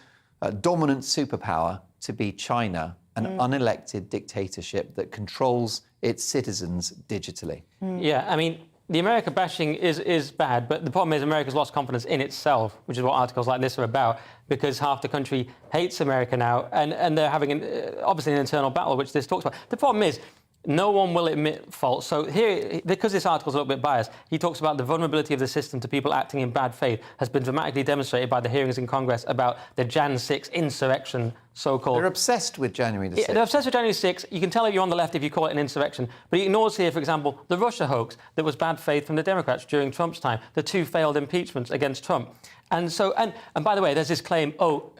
dominant superpower to be China, an unelected dictatorship that controls its citizens digitally? Yeah, I mean, the America bashing is bad, but the problem is America's lost confidence in itself, which is what articles like this are about, because half the country hates America now, and they're having, obviously, an internal battle, which this talks about. The problem is, no one will admit fault. So here, because this article's a little bit biased, he talks about the vulnerability of the system to people acting in bad faith has been dramatically demonstrated by the hearings in Congress about the Jan 6 insurrection, so-called. They're obsessed with January the 6th. They're obsessed with January 6th. You can tell if you're on the left if you call it an insurrection. But he ignores here, for example, the Russia hoax that was bad faith from the Democrats during Trump's time, the 2 failed impeachments against Trump. And so, and by the way, there's this claim,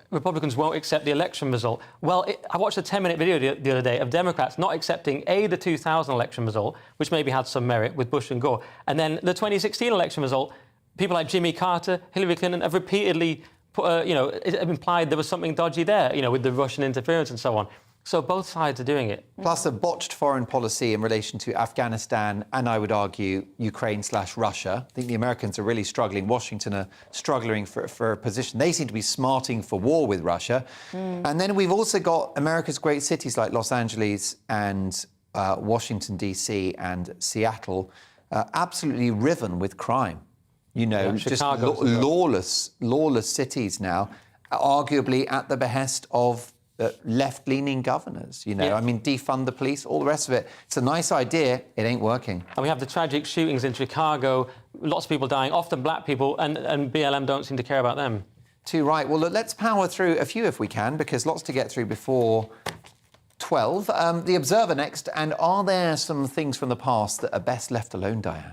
Republicans won't accept the election result. Well, I watched a 10-minute video the other day of Democrats not accepting, the 2000 election result, which maybe had some merit with Bush and Gore, and then the 2016 election result. People like Jimmy Carter, Hillary Clinton have repeatedly it implied there was something dodgy there, with the Russian interference and so on. So both sides are doing it. Plus a botched foreign policy in relation to Afghanistan and, I would argue, Ukraine/Russia. I think the Americans are really struggling. Washington are struggling for a position. They seem to be smarting for war with Russia. And then we've also got America's great cities like Los Angeles and Washington, D.C. and Seattle absolutely riven with crime. Just lawless cities now, arguably at the behest of left-leaning governors, I mean, defund the police, all the rest of it. It's a nice idea, it ain't working. And we have the tragic shootings in Chicago, lots of people dying, often black people, and BLM don't seem to care about them. Too right. Well, let's power through a few if we can, because lots to get through before 12. The Observer next, and are there some things from the past that are best left alone, Diane?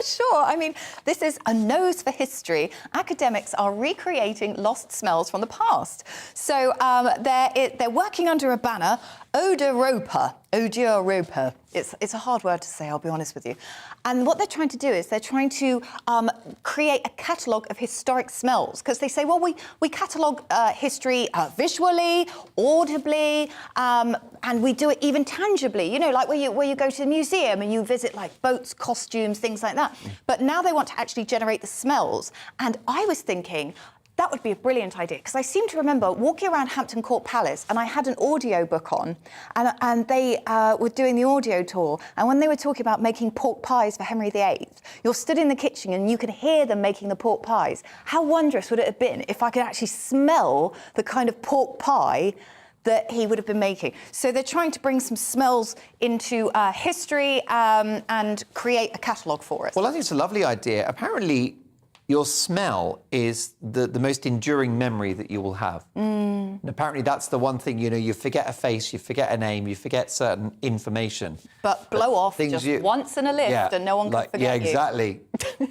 Sure. I mean, this is a nose for history. Academics are recreating lost smells from the past. So they're working under a banner, Odoropa. Europa. It's a hard word to say, I'll be honest with you. And what they're trying to do is they're trying to create a catalogue of historic smells, because they say, well, we catalogue history visually, audibly, and we do it even tangibly, you know, like where you go to the museum and you visit like boats, costumes, things like that. But now they want to actually generate the smells. And I was thinking, that would be a brilliant idea, because I seem to remember walking around Hampton Court Palace and I had an audio book on, and they were doing the audio tour, and when they were talking about making pork pies for Henry VIII, you're stood in the kitchen and you could hear them making the pork pies. How wondrous would it have been if I could actually smell the kind of pork pie that he would have been making? So they're trying to bring some smells into history and create a catalogue for us. Well, I think it's a lovely idea. Apparently, your smell is the most enduring memory that you will have. And apparently that's the one thing, you know, you forget a face, you forget a name, you forget certain information. But blow off just once in a lift and no one can forget you. Yeah, exactly.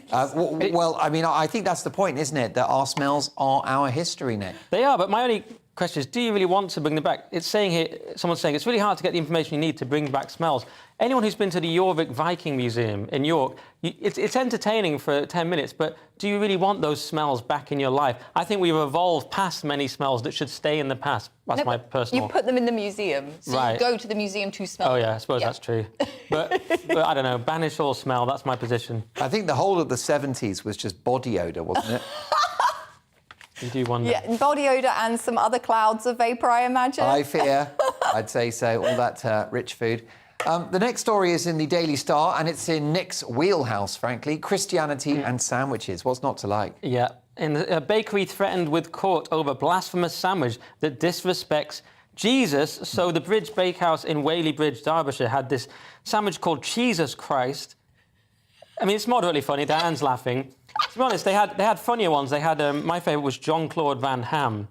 Well, I mean, I think that's the point, isn't it? That our smells are our history, Nick. They are, but my only question is, do you really want to bring them back? It's saying here, someone's saying it's really hard to get the information you need to bring back smells. Anyone who's been to the Jorvik Viking Museum in York, it's entertaining for 10 minutes, but do you really want those smells back in your life? I think we've evolved past many smells that should stay in the past. That's my personal... You put them in the museum, so right. You go to the museum to smell them. Oh, yeah, I suppose that's true. But I don't know, banish all smell, that's my position. I think the whole of the 70s was just body odour, wasn't it? You do wonder. Yeah, body odour and some other clouds of vapour, I imagine. I fear, I'd say so, all that rich food. The next story is in the Daily Star, and it's in Nick's wheelhouse, frankly. Christianity and sandwiches. What's not to like? Yeah. In a bakery threatened with court over blasphemous sandwich that disrespects Jesus. So the Bridge Breakhouse in Whaley Bridge, Derbyshire, had this sandwich called Jesus Christ. I mean, it's moderately funny. Diane's laughing. To be honest, they had funnier ones. They had my favourite was Jean-Claude Van Ham,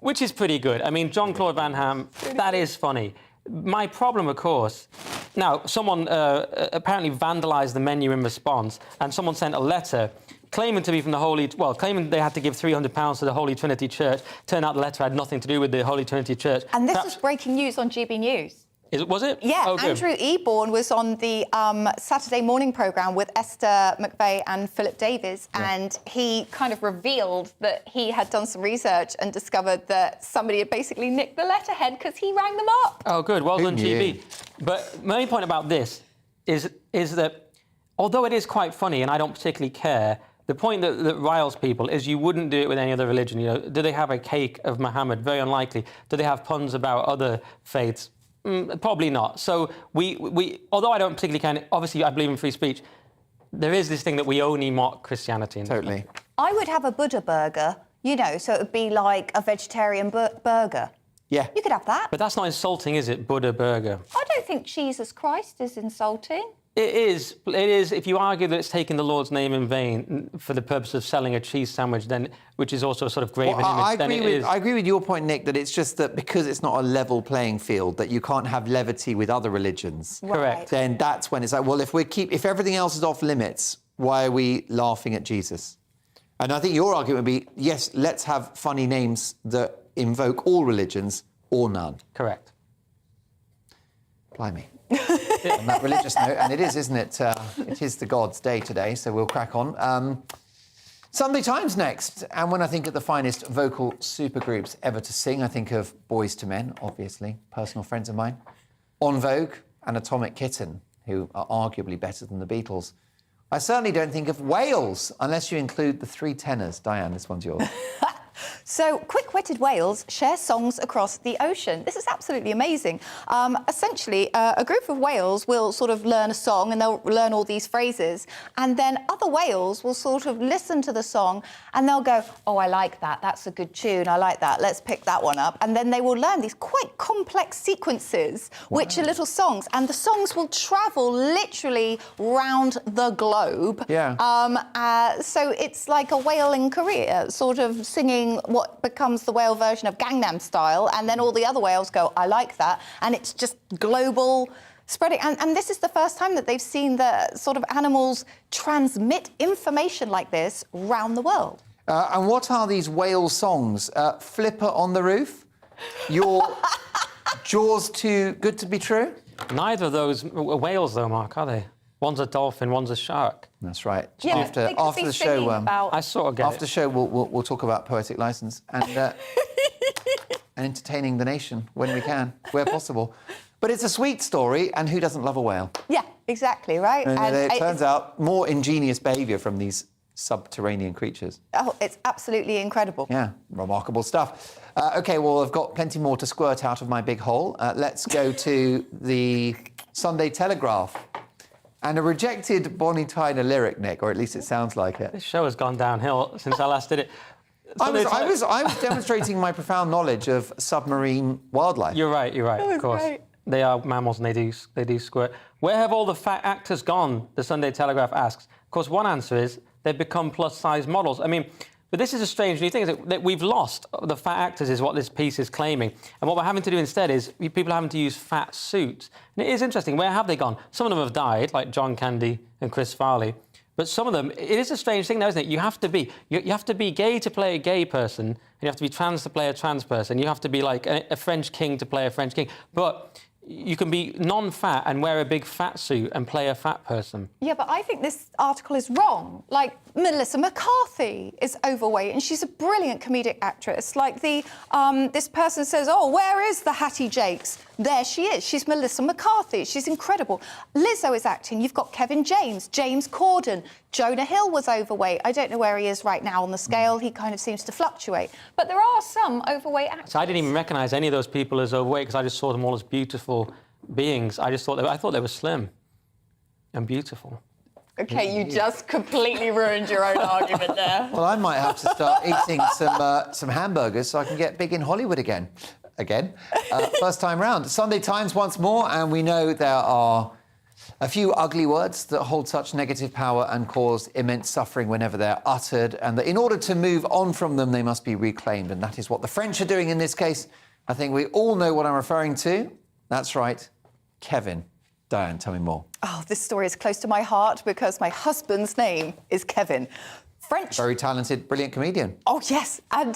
which is pretty good. I mean, Jean-Claude Van Ham, that is funny. My problem, of course... Now, someone apparently vandalised the menu in response, and someone sent a letter claiming to be from the Holy... Well, claiming they had to give £300 to the Holy Trinity Church. Turned out the letter had nothing to do with the Holy Trinity Church. And this was breaking news on GB News. Was it? Yeah, oh, Andrew Eborn was on the Saturday morning programme with Esther McVeigh and Philip Davies, and he kind of revealed that he had done some research and discovered that somebody had basically nicked the letterhead because he rang them up. Oh, good. Well done, GB. But my main point about this is that, although it is quite funny and I don't particularly care, the point that riles people is you wouldn't do it with any other religion. You know, do they have a cake of Muhammad? Very unlikely. Do they have puns about other faiths? Probably not. So we although I don't particularly care, obviously I believe in free speech, there is this thing that we only mock Christianity. Totally. I would have a Buddha burger, you know, so it would be like a vegetarian burger. Yeah. You could have that. But that's not insulting, is it, Buddha burger? I don't think Jesus Christ is insulting. It is. It is. If you argue that it's taking the Lord's name in vain for the purpose of selling a cheese sandwich, then which is also a sort of graven image, then it is. I agree with your point, Nick, that it's just that because it's not a level playing field, that you can't have levity with other religions. Correct. Then that's when it's like, well, if everything else is off limits, why are we laughing at Jesus? And I think your argument would be, yes, let's have funny names that invoke all religions or none. Correct. Blimey. On that religious note, and it is, isn't it? It is the God's Day today, so we'll crack on. Sunday Times next, and when I think of the finest vocal supergroups ever to sing, I think of Boys to Men, obviously, personal friends of mine, En Vogue and Atomic Kitten, who are arguably better than the Beatles. I certainly don't think of Wales, unless you include the three tenors. Diane, this one's yours. So, quick-witted whales share songs across the ocean. This is absolutely amazing. Essentially, a group of whales will sort of learn a song and they'll learn all these phrases, and then other whales will sort of listen to the song and they'll go, oh, I like that, that's a good tune, I like that, let's pick that one up. And then they will learn these quite complex sequences, which are little songs, and the songs will travel literally round the globe. Yeah. So it's like a whale in Korea, sort of singing what becomes the whale version of Gangnam Style, and then all the other whales go, I like that, and it's just global spreading. And this is the first time that they've seen the sort of animals transmit information like this round the world. And what are these whale songs? Flipper on the Roof? Your Jaws Too Good to Be True? Neither of those are whales, though, Mark, are they? One's a dolphin, one's a shark. That's right. Yeah, after the show, I sort of get after the show, we'll talk about poetic license and and entertaining the nation when we can, where possible. But it's a sweet story, and who doesn't love a whale? Yeah, exactly, right? And it turns out more ingenious behaviour from these subterranean creatures. Oh, it's absolutely incredible. Yeah, remarkable stuff. OK, well, I've got plenty more to squirt out of my big hole. Let's go to the Sunday Telegraph. And a rejected Bonnie Tyler lyric, Nick, or at least it sounds like it. This show has gone downhill since I last did it. I was demonstrating my profound knowledge of submarine wildlife. You're right, of course. Great. They are mammals and they do squirt. Where have all the fat actors gone, the Sunday Telegraph asks? Of course, one answer is they've become plus-size models. I mean, but this is a strange new thing, is that we've lost the fat actors is what this piece is claiming. And what we're having to do instead is people are having to use fat suits. And it is interesting, where have they gone? Some of them have died, like John Candy and Chris Farley. But some of them, it is a strange thing, though, isn't it? You have to be gay to play a gay person, and you have to be trans to play a trans person. You have to be like a French king to play a French king. But you can be non-fat and wear a big fat suit and play a fat person. Yeah, but I think this article is wrong. Like, Melissa McCarthy is overweight and she's a brilliant comedic actress. Like, this person says, oh, where is the Hattie Jakes? There she is. She's Melissa McCarthy. She's incredible. Lizzo is acting. You've got Kevin James, James Corden. Jonah Hill was overweight. I don't know where he is right now on the scale. He kind of seems to fluctuate. But there are some overweight actors. So I didn't even recognise any of those people as overweight because I just saw them all as beautiful beings. I thought they were slim and beautiful. OK, you just completely ruined your own argument there. Well, I might have to start eating some hamburgers so I can get big in Hollywood again. First time round. Sunday Times once more, and we know there are a few ugly words that hold such negative power and cause immense suffering whenever they're uttered, and that in order to move on from them, they must be reclaimed. And that is what the French are doing in this case. I think we all know what I'm referring to. That's right, Kevin. Diane, tell me more. Oh, this story is close to my heart because my husband's name is Kevin. French. Very talented, brilliant comedian. Oh, yes. And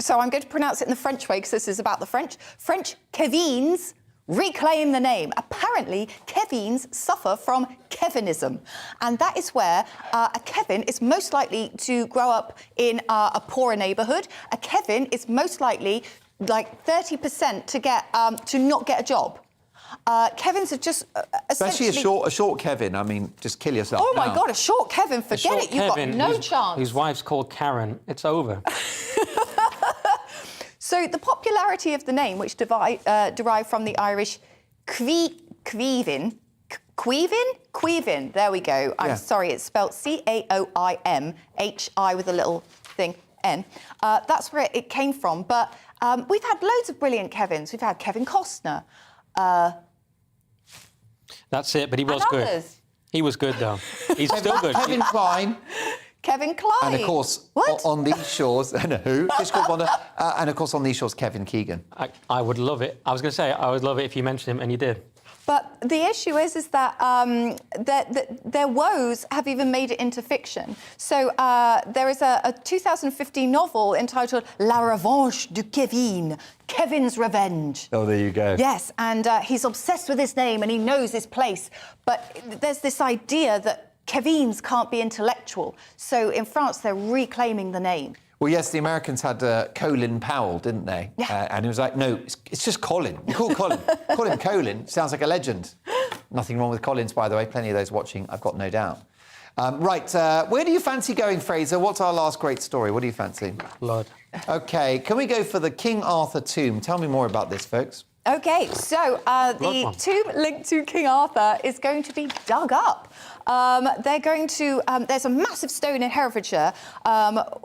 so I'm going to pronounce it in the French way because this is about the French. French Kevins reclaim the name. Apparently, Kevins suffer from Kevinism. And that is where a Kevin is most likely to grow up in a poorer neighbourhood. A Kevin is most likely, like 30% to not get a job. Kevins are just especially a short Kevin. I mean, just kill yourself. Oh, my God, a short Kevin. Forget it. You've got no chance. Whose wife's called Karen. It's over. So the popularity of the name, which derived from the Irish Queevin, there we go. I'm sorry, it's spelled Caoimhi with a little thing, N. That's where it came from. But we've had loads of brilliant Kevins. We've had Kevin Costner. That's it, but he was good. Others. He was good, though. He's still good. Kevin Kline. Kevin Kline. And, of course, on these shores... who? And, of course, on these shores, Kevin Keegan. I would love it. I was going to say, I would love it if you mentioned him, and you did. But the issue is that their woes have even made it into fiction. So there is a 2015 novel entitled La Revanche du Kevin, Kevin's Revenge. Oh, there you go. Yes, and he's obsessed with his name and he knows his place. But there's this idea that Kevins can't be intellectual. So in France, they're reclaiming the name. Well, yes, the Americans had Colin Powell, didn't they? Yeah. And he was like, no, it's just Colin. You call Colin. Call him Colin. Sounds like a legend. Nothing wrong with Collins, by the way. Plenty of those watching, I've got no doubt. Right, where do you fancy going, Fraser? What's our last great story? What do you fancy? Blood. OK, can we go for the King Arthur tomb? Tell me more about this, folks. OK, so the tomb linked to King Arthur is going to be dug up. They're going to... there's a massive stone in Herefordshire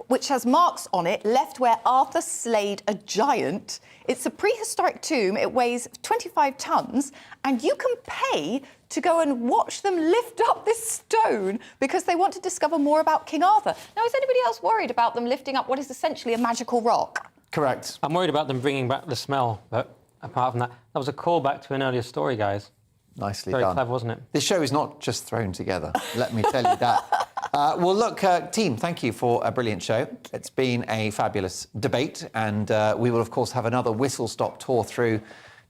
which has marks on it left where Arthur slayed a giant. It's a prehistoric tomb. It weighs 25 tonnes, and you can pay to go and watch them lift up this stone because they want to discover more about King Arthur. Now, is anybody else worried about them lifting up what is essentially a magical rock? Correct. I'm worried about them bringing back the smell, but apart from that, that was a callback to an earlier story, guys. Nicely Very done. clever, wasn't it? This show is not just thrown together, let me tell you that. Well, look, team, thank you for a brilliant show. It's been a fabulous debate, and we will, of course, have another whistle-stop tour through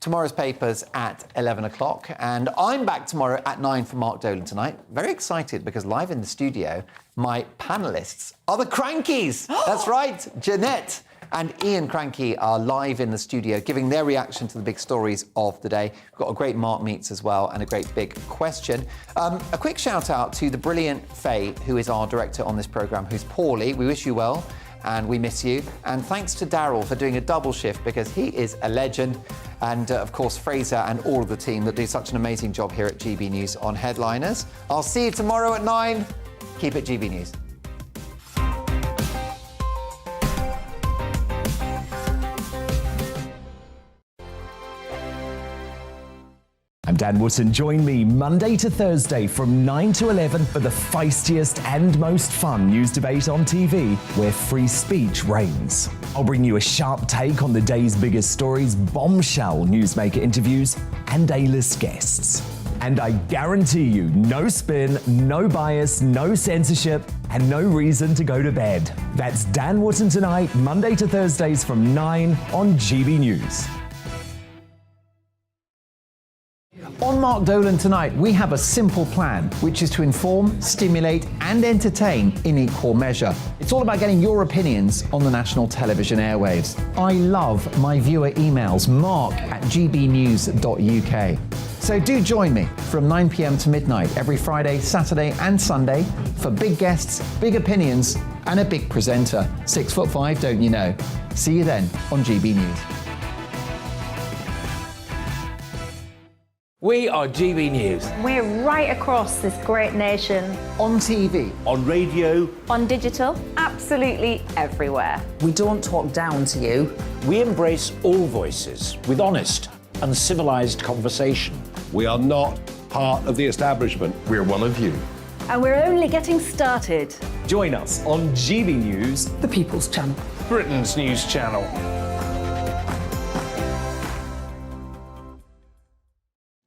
Tomorrow's papers at 11 o'clock, and I'm back tomorrow at 9 for Mark Dolan tonight. Very excited because live in the studio, my panellists are the Crankies. That's right, Jeanette and Ian Cranky are live in the studio giving their reaction to the big stories of the day. We've got a great Mark Meets as well and a great big question. A quick shout out to the brilliant Faye, who is our director on this programme, who's poorly. We wish you well and we miss you. And thanks to Daryl for doing a double shift because he is a legend. And of course, Fraser and all of the team that do such an amazing job here at GB News on Headliners. I'll see you tomorrow at 9. Keep it GB News. I'm Dan Wootton. Join me Monday to Thursday from 9 to 11 for the feistiest and most fun news debate on TV, where free speech reigns. I'll bring you a sharp take on the day's biggest stories, bombshell newsmaker interviews, and A-list guests. And I guarantee you, no spin, no bias, no censorship, and no reason to go to bed. That's Dan Wootton tonight, Monday to Thursdays from 9 on GB News. On Mark Dolan tonight, we have a simple plan, which is to inform, stimulate and entertain in equal measure. It's all about getting your opinions on the national television airwaves. I love my viewer emails, mark@gbnews.uk. So do join me from 9 p.m. to midnight every Friday, Saturday and Sunday for big guests, big opinions and a big presenter. 6'5", don't you know? See you then on GB News. We are GB News. We're right across this great nation. On TV. On radio. On digital. Absolutely everywhere. We don't talk down to you. We embrace all voices with honest and civilised conversation. We are not part of the establishment. We're one of you. And we're only getting started. Join us on GB News, the People's Channel. Britain's news channel.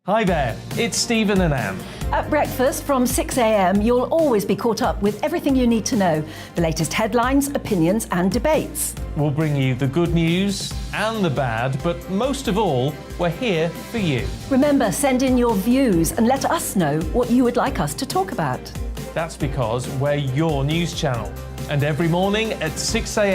Hi there, it's Stephen and Anne. At breakfast from 6 a.m, you'll always be caught up with everything you need to know, the latest headlines, opinions and debates. We'll bring you the good news and the bad, but most of all, we're here for you. Remember, send in your views and let us know what you would like us to talk about. That's because we're your news channel. And every morning at 6 a.m,